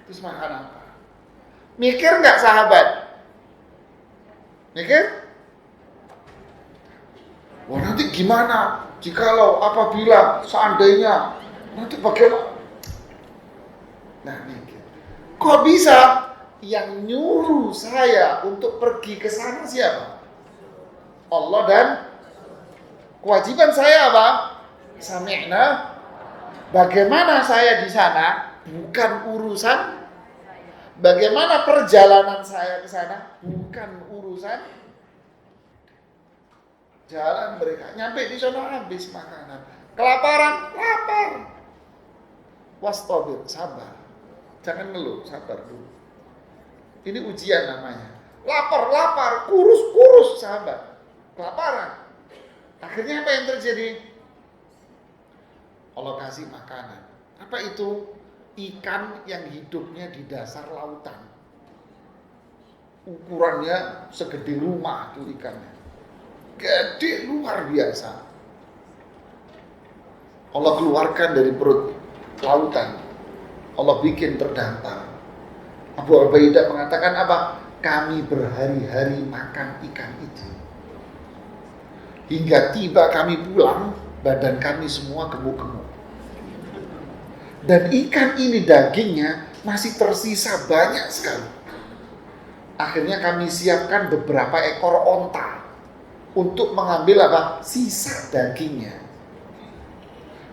Terus makan apa? Mikir nggak sahabat? Mikir? Wah, nanti gimana? Jikalau apabila seandainya nanti bagaimana? Nah, mikir. Kok bisa? Yang nyuruh saya untuk pergi ke sana siapa? Allah, dan kewajiban saya apa? Sami'na. Bagaimana saya di sana bukan urusan. Bagaimana perjalanan saya ke sana bukan urusan. Jalan mereka nyampe di sana habis makanan. Kelaparan, lapar. Wastabir, sabar. Jangan ngeluh, sabar dulu. Ini ujian namanya. Lapar, kurus sahabat. Kelaparan. Akhirnya apa yang terjadi? Allah kasih makanan. Apa itu? Ikan yang hidupnya di dasar lautan. Ukurannya segede rumah tuh ikannya. Gede luar biasa. Allah keluarkan dari perut lautan. Allah bikin terdampar. Abu Ubaidah mengatakan apa? Kami berhari-hari makan ikan itu. Hingga tiba kami pulang, badan kami semua gemuk-gemuk. Dan ikan ini dagingnya masih tersisa banyak sekali. Akhirnya kami siapkan beberapa ekor onta untuk mengambil apa? Sisa dagingnya.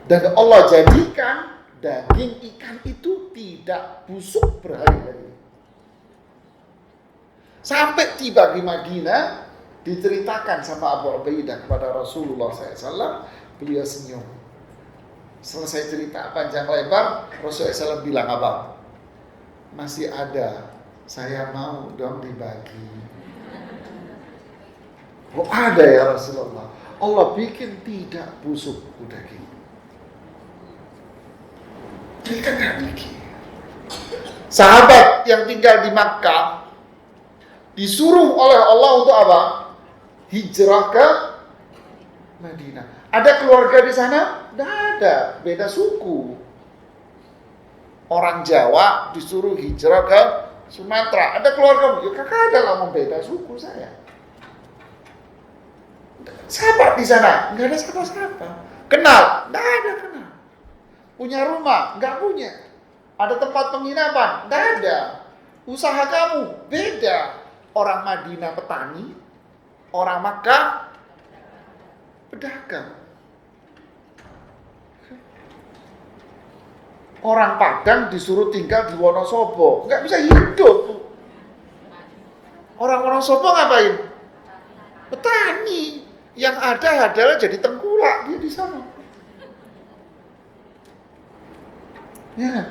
Dan Allah jadikan daging ikan itu tidak busuk berhari-hari. Sampai tiba di Madinah, diceritakan sama Abu Ubaidah kepada Rasulullah SAW, beliau senyum. Selesai cerita panjang lebar, Rasulullah SAW bilang apa? Masih ada, saya mau dong dibagi. Oh ada ya Rasulullah. Allah bikin tidak busuk daging. Jadi kan gak bikin. Sahabat yang tinggal di Makkah disuruh oleh Allah untuk apa? Hijrah ke Madinah. Ada keluarga di sana? Tidak ada, beda suku. Orang Jawa disuruh hijrah ke Sumatera. Ada keluarga? Ya kakak ada lah, beda suku saya. Siapa di sana? Nggak ada siapa-siapa. Kenal? Nggak ada kenal. Punya rumah? Nggak punya. Ada tempat penginapan? Nggak ada. Usaha kamu? Beda. Orang Madinah petani, orang Makkah pedagang. Orang Padang disuruh tinggal di Wonosobo, nggak bisa hidup. Orang Wonosobo ngapain? Petani. Yang ada adalah jadi tengkulak dia di sana. Ya.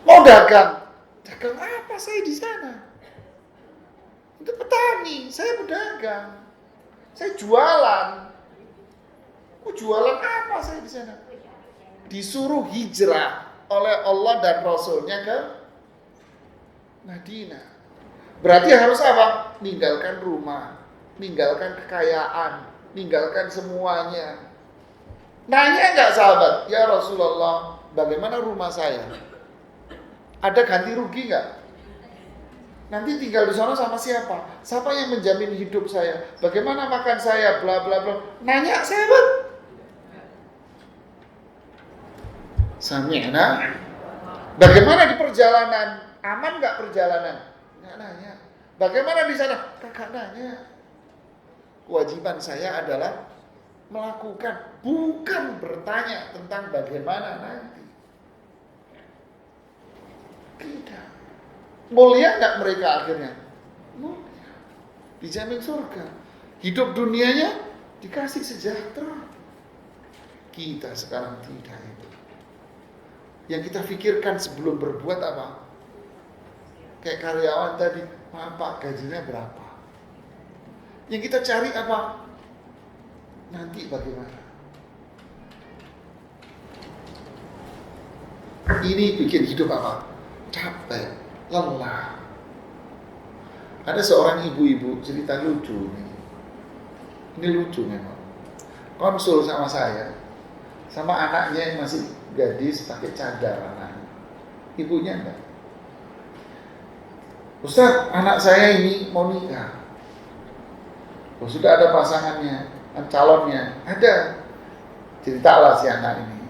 Mau dagang apa saya di sana? Itu petani, saya pedagang. Saya jualan. Jualan apa saya di sana? Disuruh hijrah oleh Allah dan Rasulnya ke Madinah. Berarti harus apa? Ninggalkan rumah, ninggalkan kekayaan, ninggalkan semuanya. Nanya nggak sahabat? Ya Rasulullah, bagaimana rumah saya? Ada ganti rugi nggak? Nanti tinggal di sana sama siapa? Siapa yang menjamin hidup saya? Bagaimana makan saya? Bla bla bla. Nanya sahabat. Sami'na. Bagaimana di perjalanan? Aman nggak perjalanan? Nggak nanya. Bagaimana di sana? Kakak nanya. Kewajiban saya adalah melakukan, bukan bertanya tentang bagaimana nanti. Tidak. Mulia nggak mereka akhirnya? Mulia. Dijamin surga. Hidup dunianya dikasih sejahtera. Kita sekarang tidak itu. Yang kita pikirkan sebelum berbuat apa? Kayak karyawan tadi, Pak gajinya berapa? Yang kita cari apa? Nanti bagaimana? Ini bikin hidup apa? Capek, lelah. Ada seorang ibu-ibu cerita lucu nih. Ini lucu memang. Konsul sama saya, sama anaknya yang masih gadis pakai cadar anaknya. Ibunya enggak. Ustaz, anak saya ini mau nikah. Oh, sudah ada pasangannya, calonnya. Ada. Ceritalah si anak ini.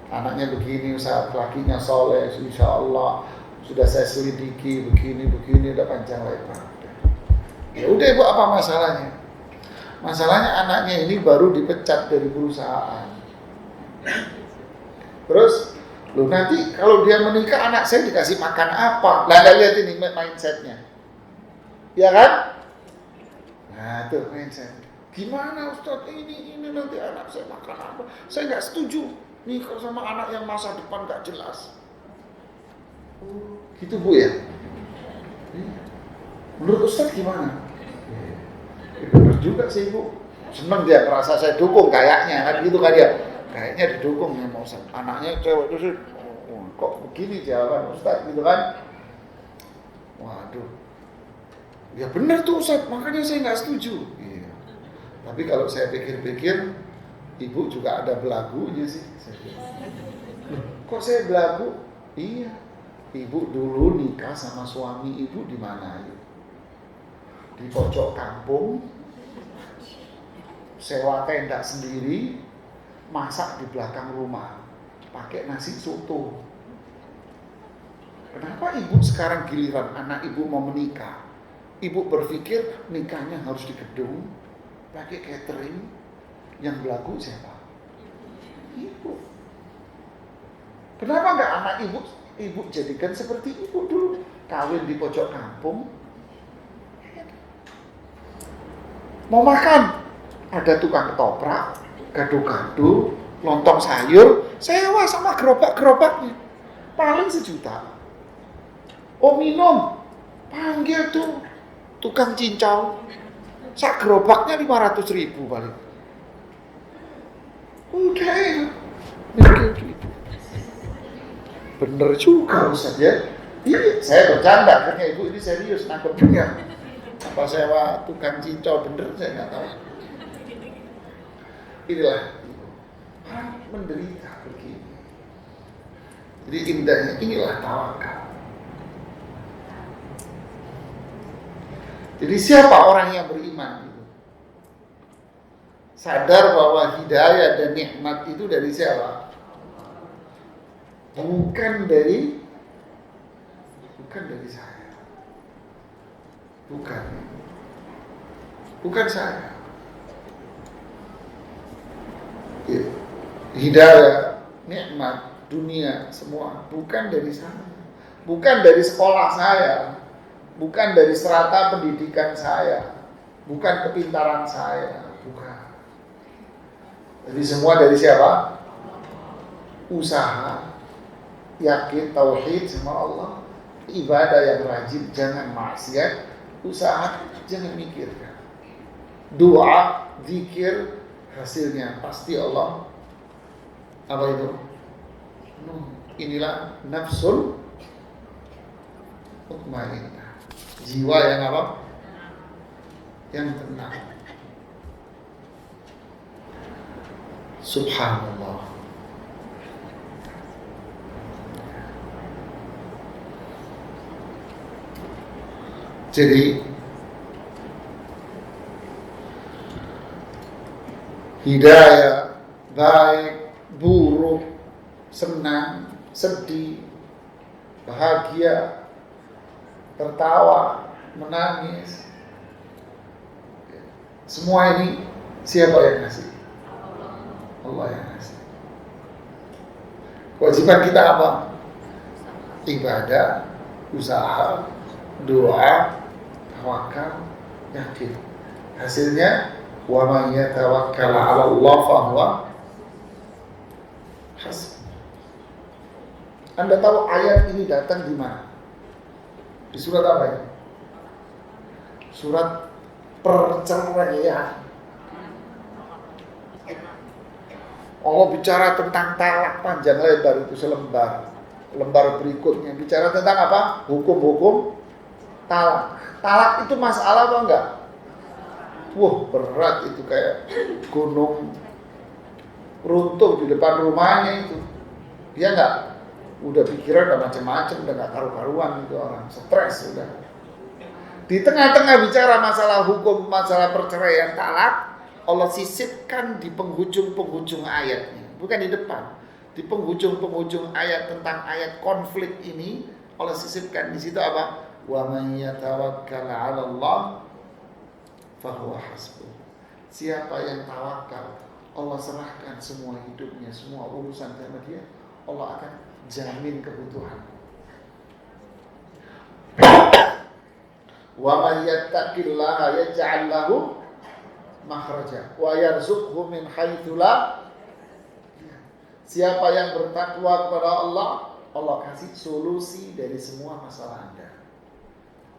Anaknya begini, Ustaz, lakinya soleh, insya Allah. Sudah saya selidiki, begini, udah panjang lebar. Ya udah ibu, apa masalahnya? Masalahnya anaknya ini baru dipecat dari perusahaan. Terus, loh nanti kalau dia menikah anak saya dikasih makan apa? Lah lihat ini mindsetnya, ya kan? Nah tuh mindset. Gimana Ustaz ini nanti anak saya makan apa? Saya nggak setuju nikah sama anak yang masa depan nggak jelas. Gitu Bu ya. Menurut Ustaz gimana? Benar juga sih Ibu. Senang dia merasa saya dukung kayaknya kan gitu kan dia. Kayaknya didukung ya mau anaknya cewek itu sih. Kok begini jawaban Ustaz gitu kan? Waduh. Ya benar tuh Ustaz, makanya saya nggak setuju. Iya. Tapi kalau saya pikir-pikir, Ibu juga ada belagunya sih. Kok saya belagu? Iya. Ibu dulu nikah sama suami Ibu di mana? Di pojok kampung, sewa tenda sendiri, masak di belakang rumah, pakai nasi soto. Kenapa Ibu sekarang giliran anak Ibu mau menikah, Ibu berpikir nikahnya harus di gedung, pakai catering, yang belagu siapa? Ibu. Kenapa nggak anak Ibu jadikan seperti Ibu dulu, kawin di pojok kampung? Mau makan, ada tukang ketoprak, gado-gado, lontong sayur, sewa sama gerobak-gerobaknya, paling 1 juta. Oh minum, panggil tuh tukang cincau, sak gerobaknya 500.000 paling. Udah ya, bener juga Ustaz ya. Iya, saya bercanda, karena Ibu ini serius nangkepnya. Apa sewa tukang cincau bener saya nggak tahu. Inilah orang menderita begini. Jadi indahnya inilah tawakal. Jadi siapa orang yang beriman itu? Sadar bahwa hidayah dan nikmat itu dari siapa? Bukan dari saya. Bukan saya. Hidayah, nikmat, dunia, semua bukan dari saya. Bukan dari sekolah saya. Bukan dari strata pendidikan saya. Bukan kepintaran saya. Bukan. Jadi semua dari siapa? Usaha. Yakin, tauhid sama Allah. Ibadah yang rajin, jangan maksiat. Usaha, jangan mikirkan. Doa, zikir, hasilnya pasti Allah. Apa itu? Inilah nafsul mutmainnah. Jiwa yang apa? Yang tenang. Subhanallah. Jadi hidayah, baik, buruk, senang, sedih, bahagia, tertawa, menangis, semua ini siapa yang ngasih? Allah yang ngasih. Kewajiban kita apa? Ibadah, usaha, doa, tawakal, yakin. Hasilnya wa man yatawakkal 'ala Allah fa huwa hasbuh. Anda tahu ayat ini datang di mana? Di surat apa ini? Surat perceraian. Allah bicara tentang talak panjang lebar, itu selembar. Lembar berikutnya bicara tentang apa? Hukum-hukum talak. Talak itu masalah apa enggak? Wah, berat itu, kayak gunung runtuh di depan rumahnya itu. Iya enggak? Udah pikiran udah macam-macam, udah enggak karu-karuan itu orang, stres udah. Di tengah-tengah bicara masalah hukum, masalah perceraian, talak, Allah sisipkan di penghujung-penghujung ayatnya, bukan di depan. Di penghujung-penghujung ayat tentang ayat konflik ini, Allah sisipkan di situ apa? Wa man yatawakkal 'ala Allah fahuwa hasbuh. Siapa yang tawakal, Allah serahkan semua hidupnya, semua urusan sama dia, Allah akan jamin kebutuhan. Wa man yattaqillaha yaj'al lahu makhraja wa yarzuqhu min haitsu la. Siapa yang bertakwa kepada Allah, Allah kasih solusi dari semua masalah Anda.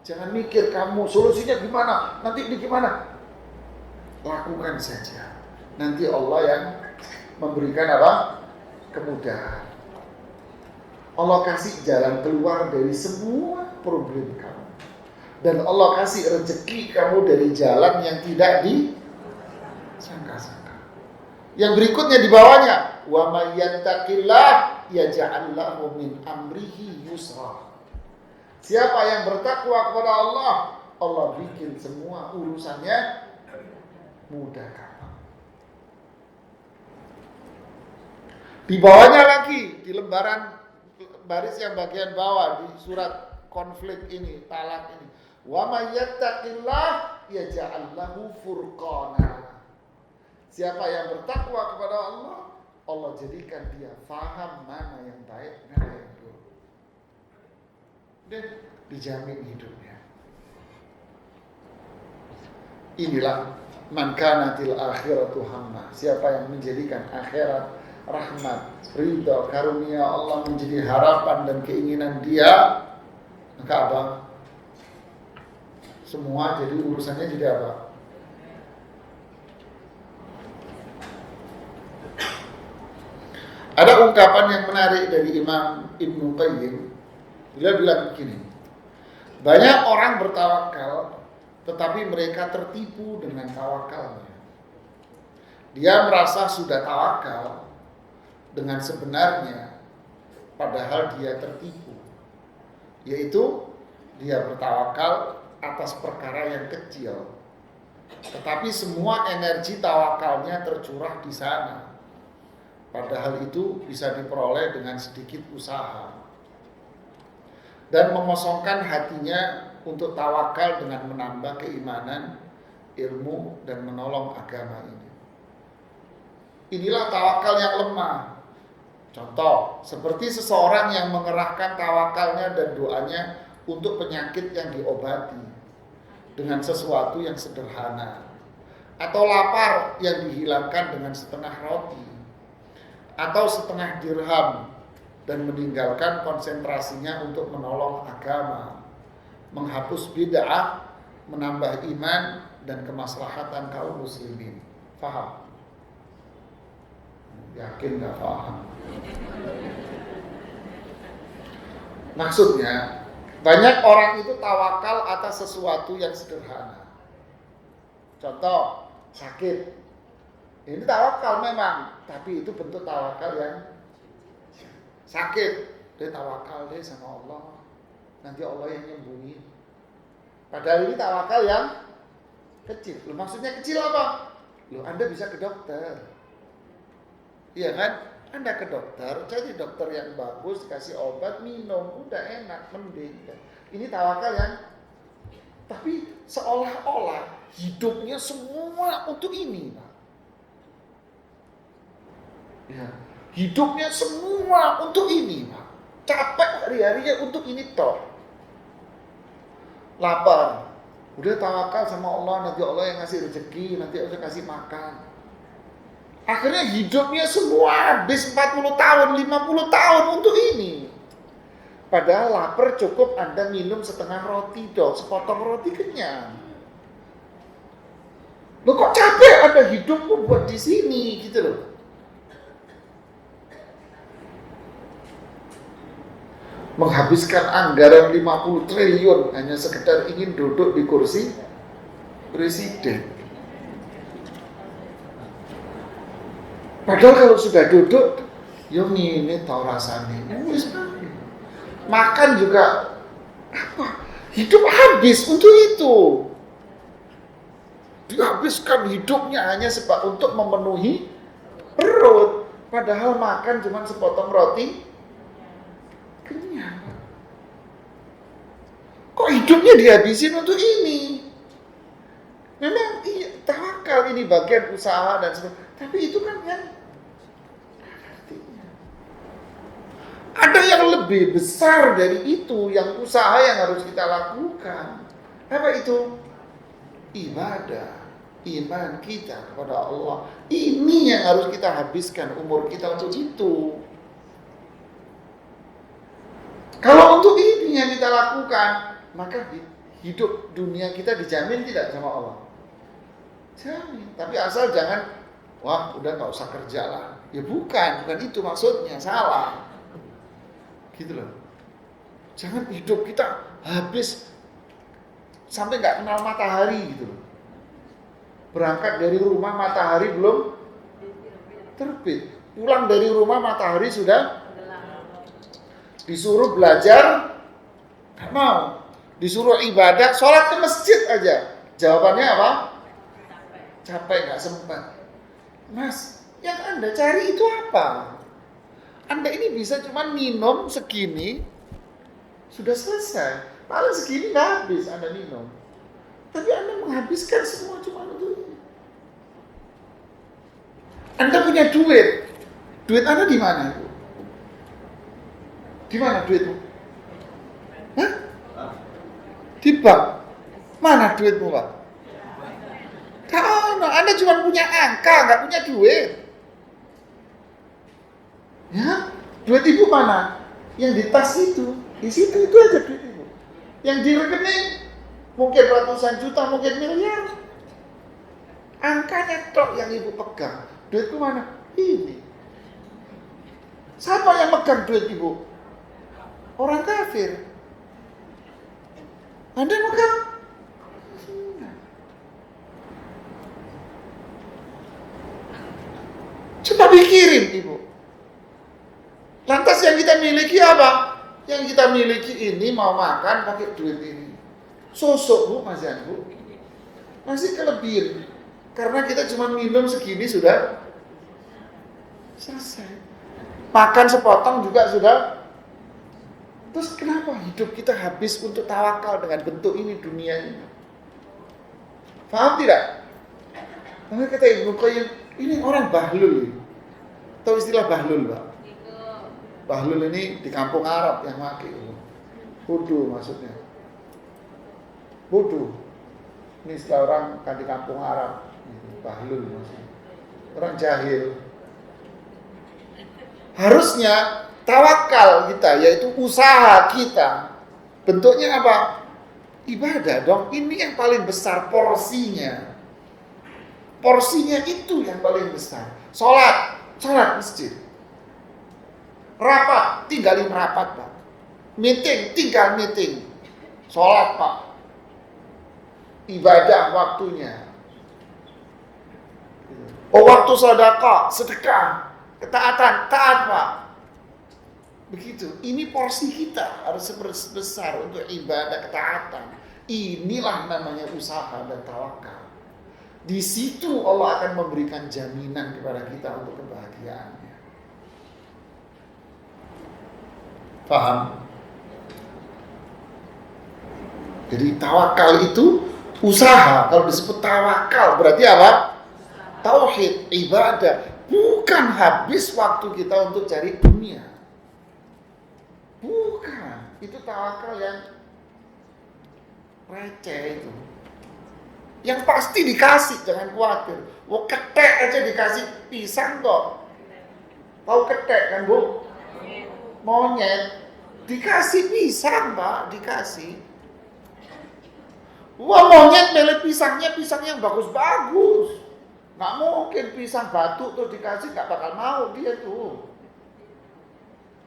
Jangan mikir kamu solusinya gimana, nanti ini gimana. Lakukan saja. Nanti Allah yang memberikan apa? Kemudahan. Allah kasih jalan keluar dari semua problem kamu. Dan Allah kasih rezeki kamu dari jalan yang tidak disangka-sangka. Yang berikutnya di bawahnya, wa may yattaqillah yaj'al lahu min amrihi yusra. Siapa yang bertakwa kepada Allah, Allah bikin semua urusannya mudah gampang. Di bawahnya lagi, di lembaran baris yang bagian bawah di surat konflik ini, talak ini. Wa may yattaqillah yaj'al lahu furqana. Siapa yang bertakwa kepada Allah, Allah jadikan dia faham mana yang baik, mana yang buruk. Dan dijamin hidupnya. Inilah man kanatil akhiratu hamma. Siapa yang menjadikan akhirat rahmat, ridha, karunia Allah menjadi harapan dan keinginan dia, maka apa? Semua jadi urusannya jadi apa? Ada ungkapan yang menarik dari Imam Ibnu Qayyim. Dia bilang begini, banyak orang bertawakal, tetapi mereka tertipu dengan tawakalnya. Dia merasa sudah tawakal dengan sebenarnya, padahal dia tertipu. Yaitu dia bertawakal atas perkara yang kecil, tetapi semua energi tawakalnya tercurah di sana. Padahal itu bisa diperoleh dengan sedikit usaha. Dan mengosongkan hatinya untuk tawakal dengan menambah keimanan, ilmu, dan menolong agama ini. Inilah tawakal yang lemah. Contoh, seperti seseorang yang mengerahkan tawakalnya dan doanya untuk penyakit yang diobati dengan sesuatu yang sederhana, atau lapar yang dihilangkan dengan setengah roti, atau setengah dirham, dan meninggalkan konsentrasinya untuk menolong agama, menghapus bid'ah, menambah iman, dan kemaslahatan kaum muslimin. Faham? Yakin gak paham? Maksudnya, banyak orang itu tawakal atas sesuatu yang sederhana. Contoh, sakit. Ini tawakal memang, tapi itu bentuk tawakal yang sakit. Dia tawakal deh sama Allah, nanti Allah yang nyembuhin. Padahal ini tawakal yang kecil. Loh, maksudnya kecil apa? Loh, Anda bisa ke dokter, iya kan? Anda ke dokter, cari dokter yang bagus, kasih obat, minum, udah enak, mending. Ini tawakal yang, tapi seolah-olah hidupnya semua untuk ini, Pak. Ya, hidupnya semua untuk ini, Pak. Capek hari-harinya untuk ini toh. Lapar, udah tawakal sama Allah, nanti Allah yang ngasih rezeki, nanti Allah kasih makan. Akhirnya hidupnya semua habis 40 tahun, 50 tahun untuk ini. Padahal lapar cukup Anda minum setengah roti dong, sepotong roti kenyang. Loh, kok capek Anda hidup buat di sini gitu loh. Menghabiskan anggaran 50 triliun hanya sekedar ingin duduk di kursi presiden. Padahal kalau sudah duduk, yo ini tahu rasanya. Makan juga apa? Hidup habis untuk itu. Dihabiskan hidupnya hanya untuk memenuhi perut. Padahal makan cuma sepotong roti, kenyang. Kok hidupnya dihabisin untuk ini? Memang iya, tawakal ini bagian usaha dan sebagainya. Tapi itu kan yang artinya ada yang lebih besar dari itu, yang usaha yang harus kita lakukan. Apa itu? Ibadah, iman kita kepada Allah. Ini yang harus kita habiskan umur kita untuk itu. Kalau untuk ini yang kita lakukan, maka hidup dunia kita dijamin tidak sama Allah? Jamin. Tapi asal jangan, wah udah nggak usah kerja lah. Ya bukan itu maksudnya, salah. Gitu loh. Jangan hidup kita habis sampai nggak kenal matahari gitu loh. Berangkat dari rumah matahari belum terbit. Pulang dari rumah matahari sudah disuruh belajar, nggak mau. Disuruh ibadah, sholat ke masjid aja. Jawabannya apa? Capek, nggak sempat. Mas, yang Anda cari itu apa? Anda ini bisa cuma minum segini, sudah selesai. Paling segini nggak habis Anda minum. Tapi Anda menghabiskan semua cuma untuk ini. Anda punya duit. Duit Anda di mana? Di mana duitmu? Hah? Di bank. Mana duitmu, Pak? Kalau Anda cuma punya angka, nggak punya duit. Ya, duit ibu mana? Yang di tas itu, di situ itu aja duit ibu. Yang di rekening mungkin ratusan juta, mungkin miliar. Angkanya tok yang ibu pegang. Duitku mana? Ini. Siapa yang megang duit ibu? Orang kafir. Anda megang? Coba pikirin ibu. Lantas yang kita miliki apa? Yang kita miliki ini mau makan pakai duit ini. Sosok bu, Mas Yan bu. Masih kelebihan. Karena kita cuma minum segini sudah selesai. Makan sepotong juga sudah. Terus kenapa hidup kita habis untuk tawakal dengan bentuk ini dunia ini? Paham tidak? Karena kata Ibnu Qayyim, ini orang bahlul. Tahu istilah bahlul, Pak? Bahlul ini di kampung Arab yang pakai. Bodoh maksudnya. Bodoh. Ini istilah orang kan di kampung Arab. Bahlul maksudnya. Orang jahil. Harusnya tawakal kita, yaitu usaha kita. Bentuknya apa? Ibadah dong. Ini yang paling besar porsinya. Porsinya itu yang paling besar. Sholat masjid. Rapat, tinggalin rapat, Pak. Meeting, tinggal meeting. Sholat, Pak. Ibadah waktunya. Oh, waktu sedekah. Ketaatan, taat, Pak. Begitu. Ini porsi kita harus sebesar untuk ibadah ketaatan. Inilah namanya usaha dan tawakal. Di situ Allah akan memberikan jaminan kepada kita untuk kebahagiaannya. Paham? Jadi tawakal itu usaha. Kalau disebut tawakal berarti apa? Tauhid, ibadah. Bukan habis waktu kita untuk cari dunia. Bukan. Itu tawakal yang receh itu. Yang pasti dikasih, jangan khawatir. Wah, ketek aja dikasih pisang kok. Tahu ketek kan, Bu? Monyet. Dikasih pisang, Pak, dikasih. Wah, monyet milih pisangnya pisang yang bagus-bagus. Nggak mungkin pisang batu tuh dikasih, nggak bakal mau dia tuh.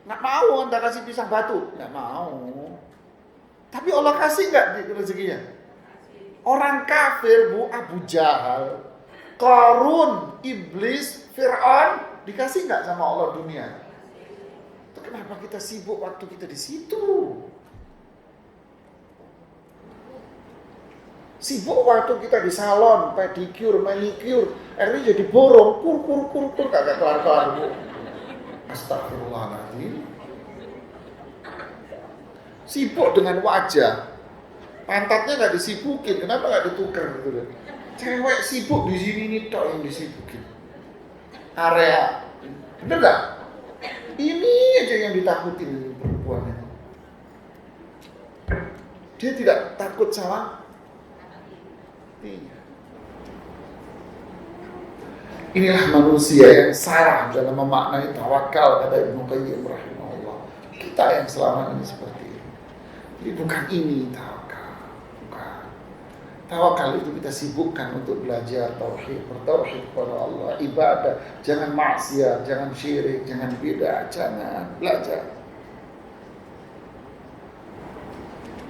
Nggak mau Anda kasih pisang batu, nggak mau. Tapi Allah kasih nggak di rezekinya? Orang kafir, Bu, Abu Jahal, Qarun, Iblis, Fir'aun, dikasih nggak sama Allah dunia? Itu kenapa kita sibuk waktu kita di situ? Sibuk waktu kita di salon, pedicure, manicure, akhirnya jadi borong, kur, kagak kelar-kelar, Bu. Astagfirullahaladzim. Sibuk dengan wajah. Pantatnya nggak disibukin, kenapa nggak ditukar gitu? Cewek sibuk di sini nih tok yang disibukin. Area, bener nggak? Ini aja yang ditakutin perempuan ini. Dia tidak takut sama inilah manusia yang salah dalam memaknai tawakal, kata Ibnu Qayyim rahimahullah. Kita yang selama ini seperti ini. Jadi bukan ini tawakal. Tawakal itu kita sibukkan untuk belajar tauhid, bertauhid kepada Allah, ibadah, jangan maksiat, jangan syirik, jangan bid'ah, jangan belajar.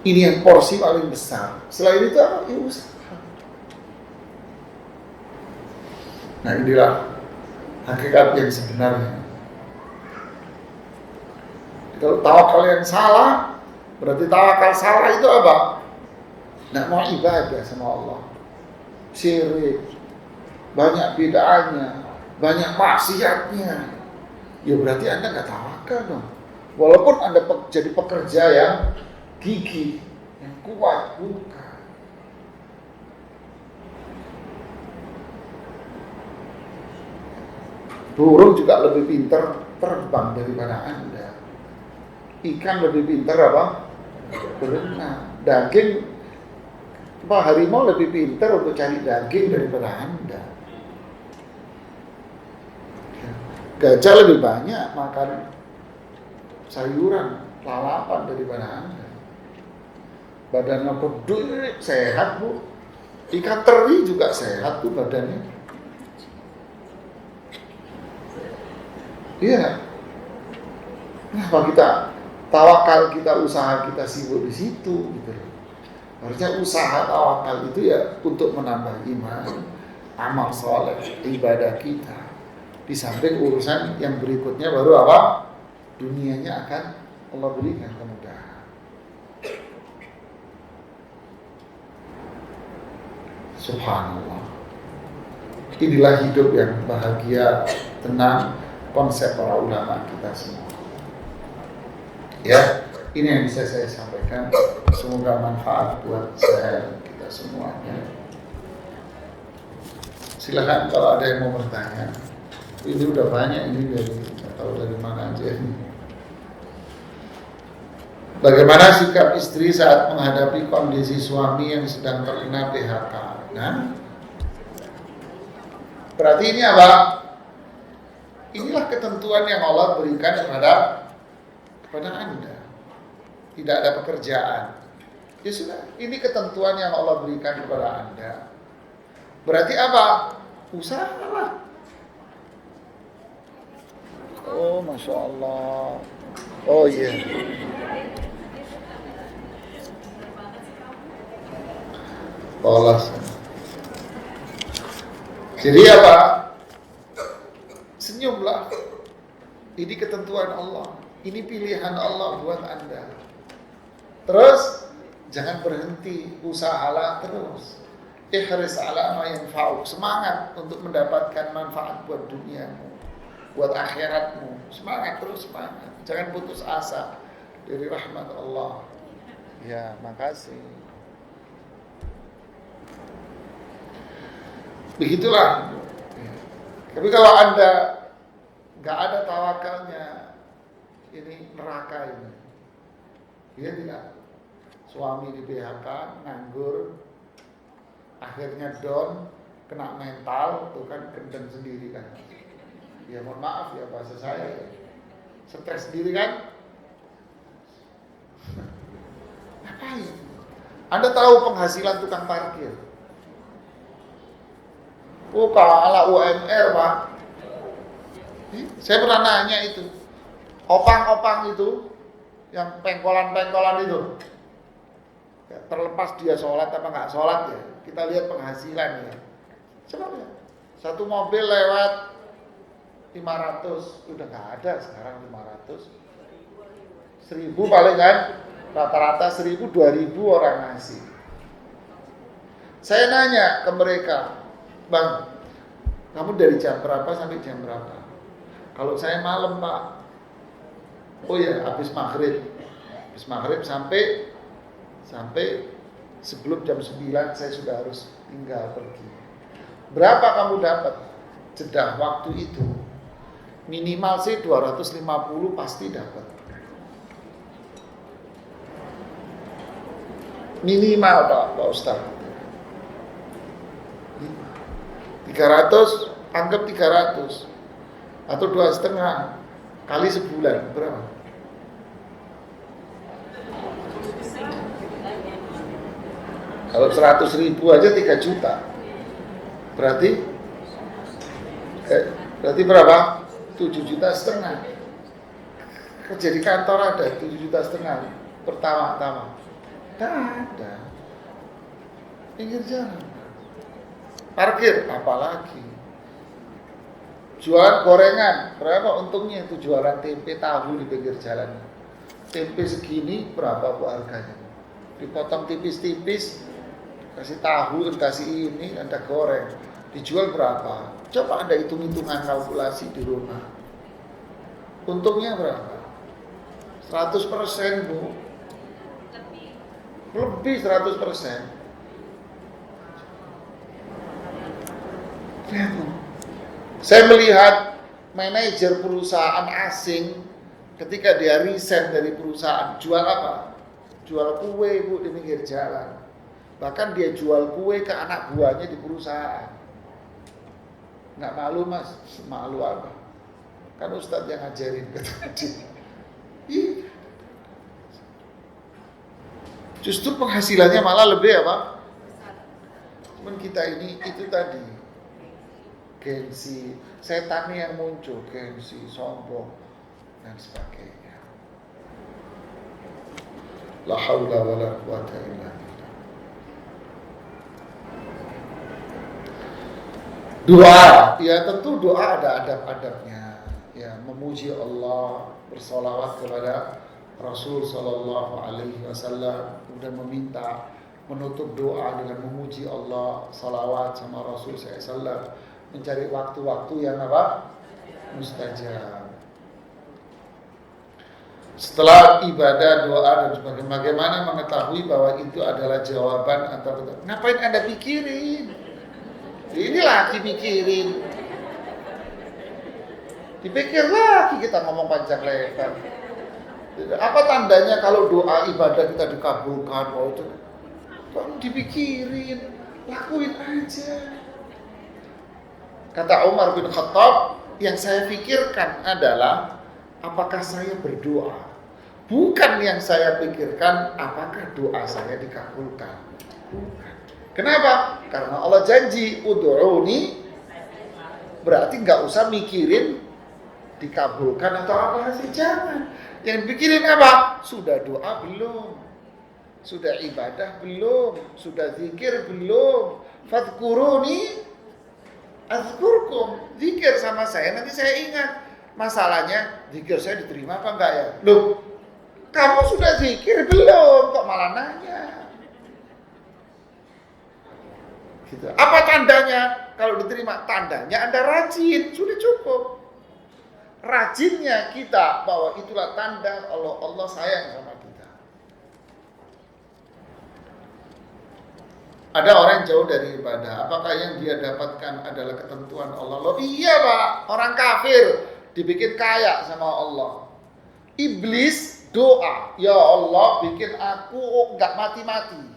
Ini yang porsi paling besar. Selain itu apa? Ya usaha. Nah, inilah hakikat yang sebenarnya. Kalau tawakal yang salah, berarti tawakal salah itu apa? Nggak mau ibadah sama Allah, syirik, banyak bid'ahnya, banyak maksiatnya. Ya berarti Anda nggak tawakal dong. Walaupun Anda jadi pekerja yang gigih, yang kuat, bukan. Burung juga lebih pintar terbang daripada Anda. Ikan lebih pintar apa? Berenang. Daging, harimau lebih pintar untuk cari daging daripada Anda. Gajah lebih banyak makan sayuran, lalapan daripada Anda. Badannya gede, sehat bu. Ikan teri juga sehat tuh badannya. Iya. Kenapa kita tawakal, kita usaha, kita sibuk di situ gitu. Harusnya usaha tawakal itu ya untuk menambah iman, amal soleh, ibadah kita. Di samping urusan yang berikutnya baru apa? Dunianya akan Allah berikan kemudahan. Subhanallah. Inilah hidup yang bahagia, tenang, konsep para ulama kita semua. Ya, ini yang bisa saya sampaikan. Semoga manfaat buat saya dan kita semuanya. Silakan kalau ada yang mau bertanya. Ini udah banyak ini dari nggak tahu dari mana aja ini. Bagaimana sikap istri saat menghadapi kondisi suami yang sedang terkena PHK? Nah, berarti ini apa? Inilah ketentuan yang Allah berikan kepada Anda. Tidak ada pekerjaan. Ya sudah, ini ketentuan yang Allah berikan kepada Anda. Berarti apa? Usahalah. Oh, Masya Allah. Oh iya. Polos. Jadi apa? Senyumlah. Ini ketentuan Allah. Ini pilihan Allah buat Anda. Terus jangan berhenti, usahalah terus. Ihris ala ma yanfa'uk. Semangat untuk mendapatkan manfaat buat duniamu, buat akhiratmu. Semangat terus, semangat. Jangan putus asa dari rahmat Allah. Ya, makasih. Begitulah. Tapi kalau Anda nggak ada tawakalnya, ini neraka ini. Dia tidak. Suami di PHK, nganggur, akhirnya down, kena mental, tuh kan gendeng sendiri kan. Ya mohon maaf ya bahasa saya ya. Stres sendiri kan. Ngapain? Anda tahu penghasilan tukang parkir? Oh kalah UMR Pak. Saya pernah nanya itu. Opang-opang itu, yang pengkolan-pengkolan itu. Ya, terlepas dia sholat apa nggak sholat ya, kita lihat penghasilan ya. Coba ya, satu mobil lewat 500, udah nggak ada sekarang 500. 1000 paling kan, rata-rata 1000, 2000 orang ngasih. Saya nanya ke mereka, Bang, kamu dari jam berapa sampai jam berapa? Kalau saya malam Pak, oh ya habis maghrib sampai sebelum jam 9 saya sudah harus tinggal pergi. Berapa kamu dapat jeda waktu itu? Minimal sih 250 pasti dapat. Minimal Pak Ustaz. 300, anggap 300 atau 2,5 kali sebulan berapa? Kalau 100.000 aja 3 juta. Berarti berapa? 7,5 juta. Kerja di kantor ada 7,5 juta pertama. Tidak ada. Pinggir jalan. Parkir apalagi. Jualan gorengan, berapa untungnya itu jualan tempe tahu di pinggir jalan. Tempe segini berapa bu harganya? Dipotong tipis-tipis, kasih tahu, kasih ini, Anda goreng. Dijual berapa? Coba Anda hitung-hitungan kalkulasi di rumah. Untungnya berapa? 100% bu. Lebih 100%. Saya melihat manajer perusahaan asing ketika dia resign dari perusahaan, jual apa? Jual kue bu di pinggir jalan. Bahkan dia jual kue ke anak buahnya di perusahaan. Nggak malu mas? Malu apa? Kan Ustadz yang ngajarin tadi. Justru penghasilannya malah lebih apa? Cuman kita ini itu tadi gengsi, setan yang muncul, gengsi, sombong dan sebagainya. La haula wala quwata illa billah. Doa, ya tentu doa ada adab-adabnya. Ya, memuji Allah, bersolawat kepada Rasul sallallahu alaihi wasallam, kemudian meminta, menutup doa dengan memuji Allah, salawat sama Rasul sallallahu alaihi wasallam, mencari waktu-waktu yang apa? Mustajab. Setelah ibadah, doa dan sebagainya, bagaimana mengetahui bahwa itu adalah jawaban atau tidak? Ngapain Anda pikirin? Ini lagi mikirin. Dipikir lagi kita ngomong panjang lebar. Apa tandanya kalau doa ibadah kita dikabulkan? Oh itu, kok dipikirin, lakuin aja. Kata Umar bin Khattab, yang saya pikirkan adalah apakah saya berdoa. Bukan yang saya pikirkan apakah doa saya dikabulkan. Bukan. Kenapa? Karena Allah janji, ud'uni, berarti nggak usah mikirin dikabulkan atau apa sih, jangan. Yang pikirin apa? Sudah doa belum? Sudah ibadah belum? Sudah zikir belum? Fadhkuruni azkurkum, zikir sama saya nanti saya ingat. Masalahnya zikir saya diterima apa enggak ya? Loh, kamu sudah zikir belum? Kok malah nanya? Gitu. Apa tandanya kalau diterima? Tandanya Anda rajin, sudah cukup. Rajinnya kita bahwa itulah tanda Allah sayang sama kita. Ada orang yang jauh dari ibadah. Apakah yang dia dapatkan adalah ketentuan Allah? Loh iya pak, orang kafir dibikin kaya sama Allah. Iblis doa, ya Allah bikin aku nggak mati-mati.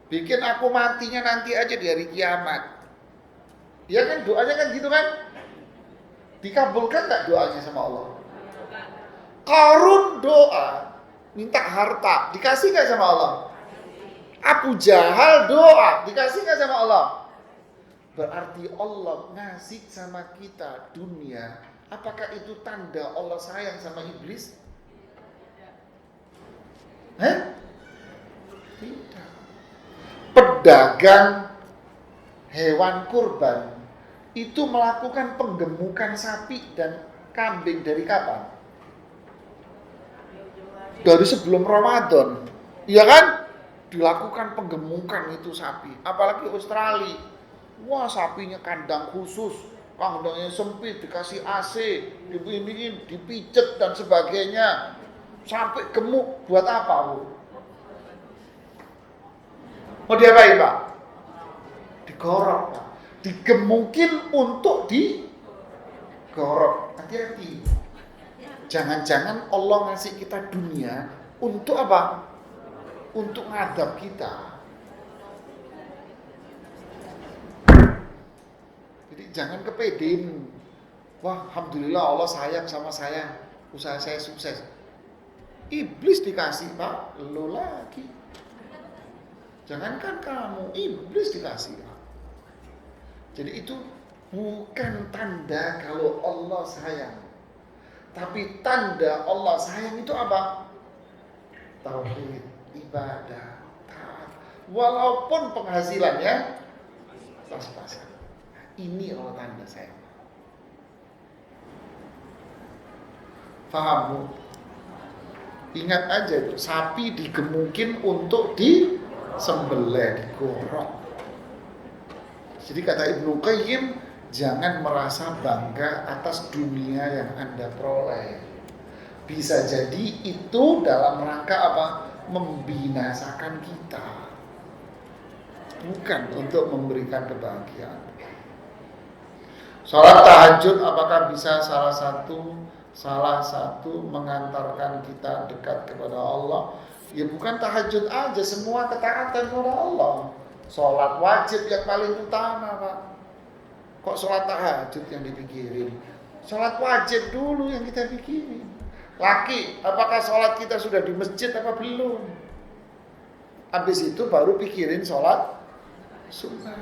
Bikin aku matinya nanti aja di hari kiamat. Ya kan doanya kan gitu kan? Dikabulkan nggak doanya sama Allah? Qarun doa, minta harta, dikasih nggak sama Allah? Abu Jahal doa, dikasih nggak sama Allah? Berarti Allah ngasih sama kita dunia. Apakah itu tanda Allah sayang sama iblis? Tidak. Pedagang hewan kurban itu melakukan penggemukan sapi dan kambing dari kapan? Dari sebelum Ramadan, iya kan? Dilakukan penggemukan itu sapi, apalagi Australia. Wah, sapinya kandang khusus, kandangnya sempit, dikasih AC, dipiniin, dipijet dan sebagainya, sampai gemuk. Buat apa, Bu? Mau diapain, Pak? Digorok, Pak. Digemukin untuk digorok. Hati-hati. Jangan-jangan Allah ngasih kita dunia untuk apa? Untuk ngadab kita. Jadi jangan kepedean. Wah, alhamdulillah Allah sayang sama saya, usaha saya sukses. Iblis dikasih, Pak, lo lagi. Jangankan kamu, iblis dikasih. Jadi itu bukan tanda kalau Allah sayang. Tapi tanda Allah sayang itu apa? Tauhid, ibadah, taat. Walaupun penghasilannya pas-pasan. Ini Allah tanda sayang. Faham bu? Ingat aja itu, sapi digemukin untuk disembelih, digorok. Jadi kata Ibnu Qayyim, jangan merasa bangga atas dunia yang Anda peroleh. Bisa jadi itu dalam rangka apa? Membinasakan kita. Bukan untuk memberikan kebahagiaan. Salat tahajud apakah bisa salah satu mengantarkan kita dekat kepada Allah? Ya bukan tahajud aja, semua ketaatan kepada Allah. Salat wajib yang paling utama, Pak. Kok salat tahajud yang dipikirin? Salat wajib dulu yang kita pikirin. Laki, apakah salat kita sudah di masjid apa belum? Habis itu baru pikirin salat sunnah.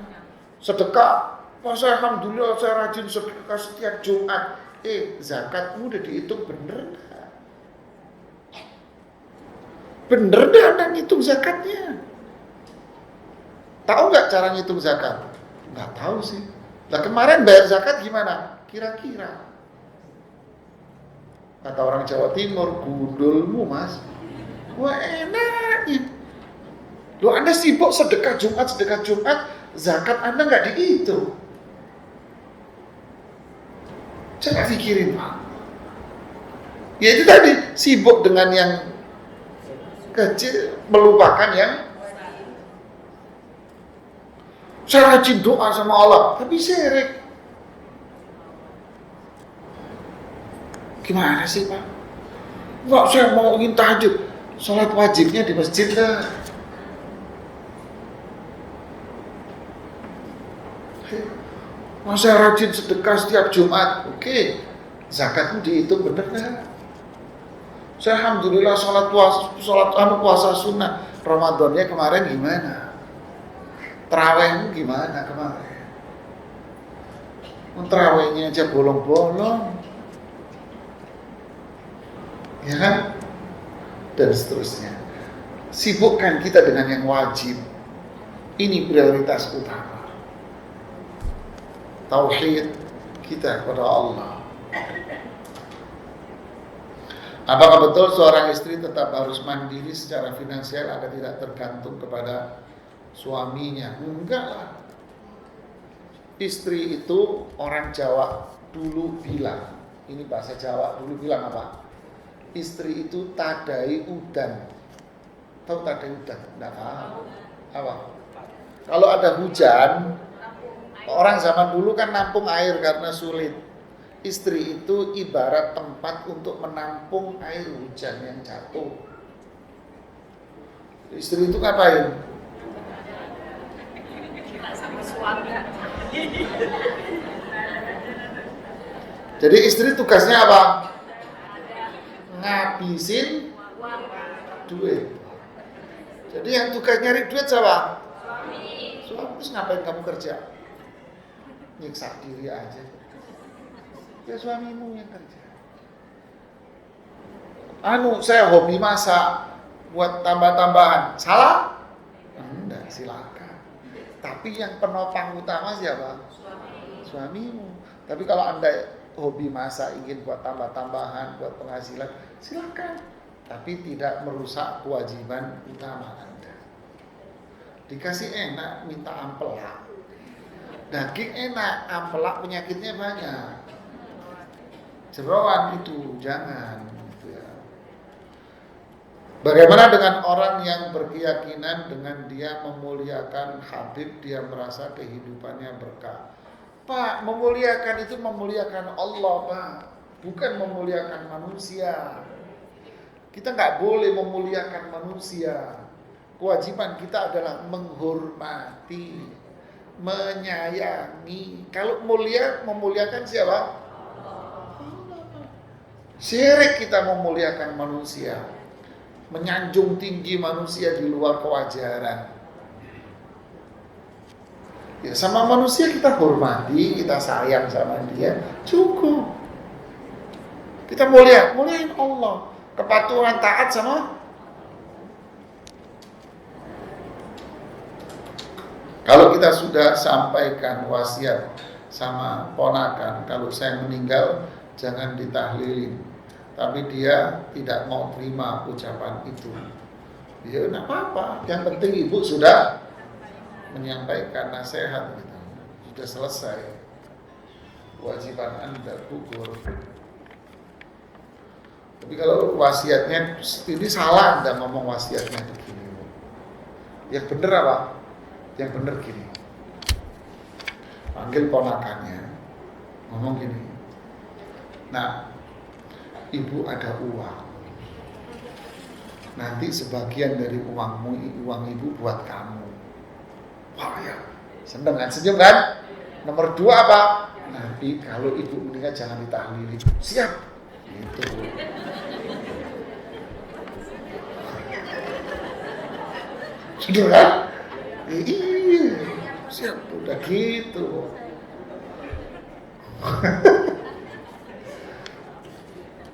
Sedekah, saya alhamdulillah saya rajin sedekah setiap Jumat. Zakatmu udah dihitung bener nggak? Bener nggak Anda ngitung zakatnya? Tahu nggak cara ngitung zakat? Nggak tahu sih. Nah kemarin bayar zakat gimana? Kira-kira. Kata orang Jawa Timur, gundulmu mas. Wah enak. Loh Anda sibuk sedekah Jumat, zakat Anda nggak dihitung. Coba pikirin Pak. Ya itu tadi, sibuk dengan yang kecil, melupakan yang saya rajin doa sama Allah, tapi syirik. Gimana sih Pak? Enggak, saya mau ingin tahajud, sholat wajibnya di masjid lah. Saya rajin sedekah setiap Jumat, oke. Zakatmu dihitung bener kan? Saya alhamdulillah puasa sunnah. Ramadannya kemarin gimana? Terawihmu gimana kemarin? Terawihnya aja bolong-bolong, ya kan? Dan seterusnya. Sibukkan kita dengan yang wajib. Ini prioritas utama. Tauhid kita kepada Allah. Apakah betul seorang istri tetap harus mandiri secara finansial agar tidak tergantung kepada suaminya? Enggak lah. Istri itu orang Jawa dulu bilang, ini bahasa Jawa dulu bilang apa? Istri itu tadai udan. Tahu tadai udan? Enggak paham. Apa? Kalau ada hujan, orang zaman dulu kan nampung air karena sulit. Istri itu ibarat tempat untuk menampung air hujan yang jatuh. Istri itu ngapain? Jadi istri tugasnya apa? Ngabisin duit. Jadi yang tugas nyari duit siapa? Suami. Terus ngapain kamu kerja? Nyiksa diri aja. Ya suamimu yang kerja. Saya hobi masak buat tambah-tambahan. Salah? Enggak, silakan. Tapi yang penopang utama siapa? Suamimu. Tapi kalau Anda hobi masak ingin buat tambah-tambahan, buat penghasilan, silakan. Tapi tidak merusak kewajiban utama Anda. Dikasih enak, minta ampelak. Daging enak, ampelak penyakitnya banyak. Jeroan itu jangan gitu ya. Bagaimana dengan orang yang berkeyakinan dengan dia memuliakan Habib, dia merasa kehidupannya berkah? Pak, memuliakan itu memuliakan Allah, Pak, bukan memuliakan manusia. Kita nggak boleh memuliakan manusia. Kewajiban kita adalah menghormati, menyayangi. Kalau memuliakan siapa? Syirik kita memuliakan manusia, menyanjung tinggi manusia di luar kewajaran. Ya, sama manusia kita hormati, kita sayang sama dia, cukup. Kita muliain Allah, kepatuhan taat sama. Kalau kita sudah sampaikan wasiat sama ponakan, kalau saya meninggal jangan ditahlilin, tapi dia tidak mau terima ucapan itu, ya enggak apa-apa. Yang penting ibu sudah menyampaikan nasihat gitu. Sudah selesai kewajiban Anda gugur. Tapi kalau wasiatnya ini salah, Anda ngomong wasiatnya begini. Yang benar apa? Yang benar gini. Panggil ponakannya, ngomong gini. Nah, ibu ada uang. Nanti sebagian dari uang ibu buat kamu. Wah ya, seneng kan, senyum kan? Nomor 2 apa? Nanti kalau ibu meninggal jangan ditahlilin. Siap. Gitu. Sudah kan? Iya, siap, udah gitu.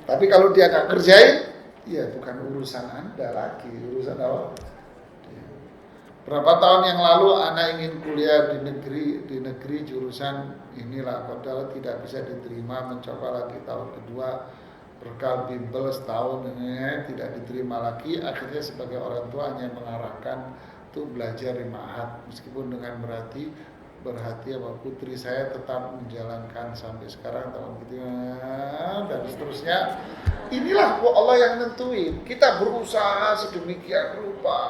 Tapi kalau dia nggak kerjain, ya bukan urusan Anda lagi, urusan apa? Berapa tahun yang lalu anak ingin kuliah di negeri jurusan inilah, padahal tidak bisa diterima, mencoba lagi tahun kedua, berkal bimbel setahun ini tidak diterima lagi. Akhirnya sebagai orang tua hanya mengarahkan untuk belajar di ma'had, meskipun dengan berhati bahwa putri saya tetap menjalankan sampai sekarang tahun ketiga dan seterusnya. Inilah Allah yang nentuin. Kita berusaha sedemikian rupa.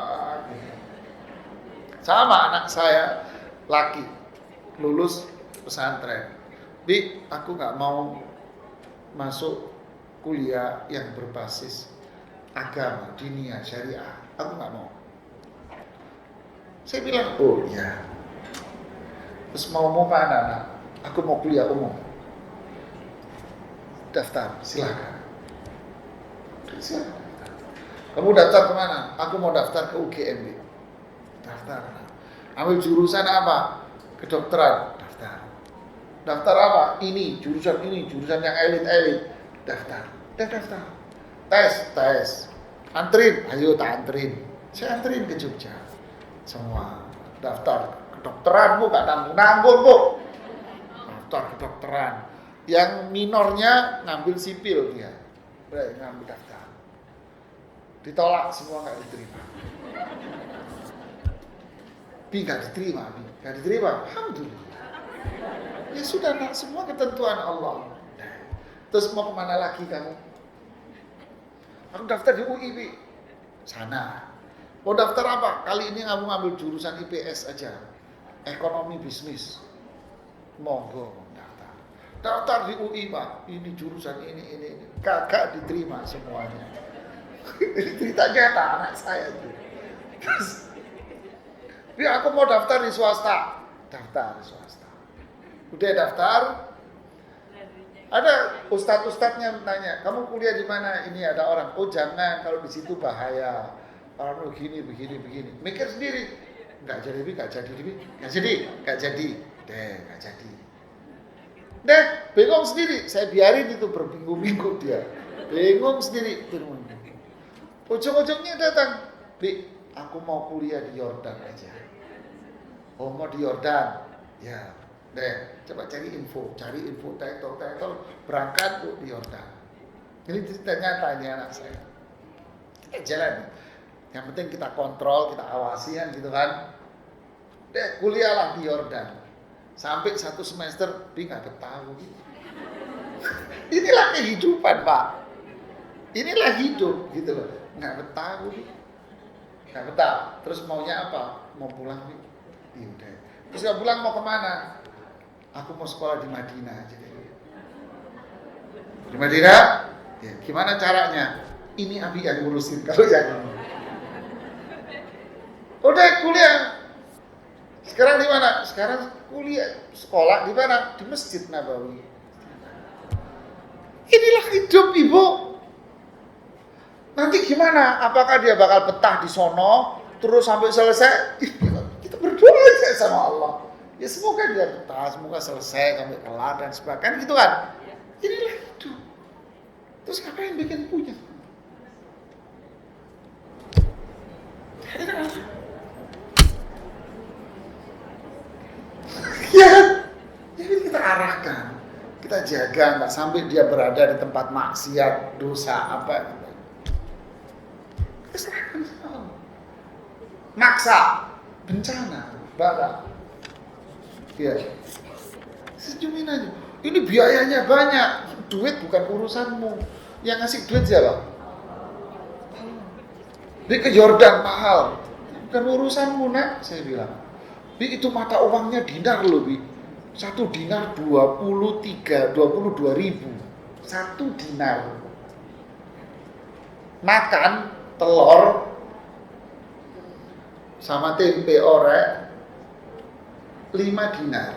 Sama anak saya laki lulus pesantren. Bi, aku nggak mau masuk kuliah yang berbasis agama, diniyah, syariah. Aku nggak mau. Saya bilang, oh ya. Terus mau mana anak? Aku mau kuliah umum. Daftar, silakan. Kamu daftar kemana? Aku mau daftar ke UGM. Daftar. Ambil jurusan apa? Kedokteran. Daftar. Daftar apa? Ini, jurusan yang elit-elit. Daftar. Daftar. Tes. Antrin, ayo tak antrin. Saya antrin ke Jogja. Semua daftar kedokteran, Bu, gak nanggung, Bu. Daftar kedokteran. Yang minornya ngambil sipil dia. Udah ngambil daftar. Ditolak semua, gak diterima. Gak diterima. Alhamdulillah. Ya sudah, nak, semua ketentuan Allah. Terus mau kemana lagi kamu? Aku daftar di UI, Bi. Sana. Mau daftar apa? Kali ini kamu ngambil jurusan IPS aja. Ekonomi bisnis. Monggo daftar. Daftar di UI, Pak. Ini jurusan ini. Kagak diterima semuanya. Ini cerita nyata anak saya itu. Tapi aku mau daftar di swasta. Daftar di swasta. Udah daftar. Ada ustadz-ustadznya nanya, kamu kuliah di mana? Ini ada orang. Oh jangan, kalau di situ bahaya. Orang begini. Mikir sendiri. Nggak jadi. Deh, bingung sendiri. Saya biarin itu berminggu-minggu dia. Bingung sendiri. Ujung-ujungnya datang. Bi, aku mau kuliah di Yordan aja. Oh mau di Yordan? Ya. Deh, coba cari info, title, berangkat Bu di Yordan. Ini ceritanya tanya anak saya. Jalan. Yang penting kita kontrol, kita awasi kan gitu kan. Deh, kuliahlah di Yordan. Sampai 1 semester, Bi nggak betah gitu. Inilah kehidupan, Pak. Inilah hidup gitu loh. Nggak betah Bi. Nggak betah. Terus maunya apa? Mau pulang Bi. Ya udah. Terus nggak pulang mau kemana? Aku mau sekolah di Madinah aja deh. Di Madinah? Ya, gimana caranya? Ini Abi yang ngurusin kalau yang ini. Udah kuliah. Sekarang di mana? Sekarang kuliah sekolah di mana? Di Masjid Nabawi. Inilah hidup Ibu. Nanti gimana? Apakah dia bakal betah di sono terus sampai selesai? Kita berdoa aja sama Allah. Ya semoga dia betah, semoga selesai sampai kelar dan sebagainya gitu kan. Inilah hidup. Terus ngapain bikin punya? Ya kan? Jadi kita arahkan, kita jaga nggak sampai dia berada di tempat maksiat, dosa apa. Kita serahkan sama Allah. Maksa, bencana, bara. Ya, sejumin aja. Ini biayanya banyak, duit bukan urusanmu. Yang ngasih duit siapa? Dia ke Yordan mahal, bukan urusanmu nak, saya bilang. Bi itu mata uangnya dinar loh, Bi. 1 dinar 22.000. 1 dinar. Makan telur sama tempe orek 5 dinar.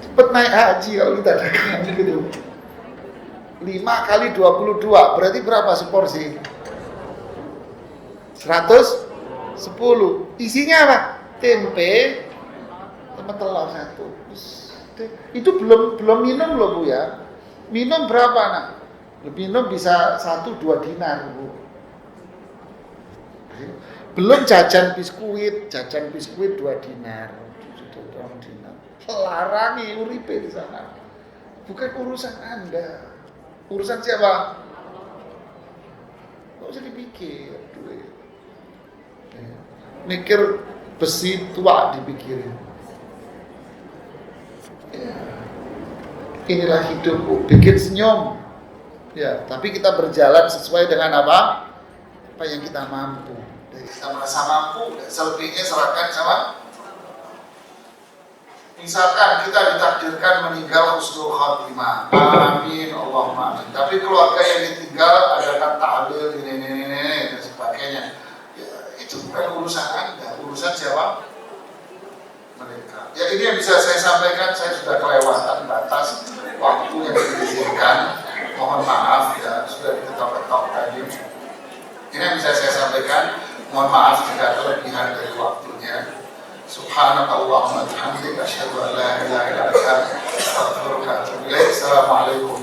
Cepet naik haji kalau kita dagang gitu. 5 kali 22 berarti berapa seporsi? 110. Isinya apa? Tempe sama telur 1. Itu belum minum loh Bu ya. Minum berapa nak? Minum bisa 1-2 dinar Bu. Belum jajan biskuit 2 dinar. 2 dinar. Larangi uripe di sana. Bukan urusan Anda. Urusan siapa? Nggak usah dipikir duit. Mikir besi tua dipikirin. Ya. Inilah hidup, bikin senyum. Ya, tapi kita berjalan sesuai dengan apa? Apa yang kita mampu. Dari kita merasa mampu, selebihnya serahkan sama. Misalkan kita ditakdirkan meninggal husnul khatimah, amin, Allahumma amin. Tapi keluarga yang ditinggal adakan tahlil, ini dan sebagainya. Ya, itu bukan urusan Anda, urusan siapa? Mereka. Ya ini yang bisa saya sampaikan, saya sudah kelewatan batas waktu yang diizinkan. Mohon maaf ya, sudah diketok-ketok tadi. Ini yang bisa saya sampaikan. Mohon maaf jika kelebihan dari waktunya. Subhanakallahumma wa bihamdika asyhadu an la ilaha illa anta astaghfiruka wa atubu ilaik. Assalamualaikum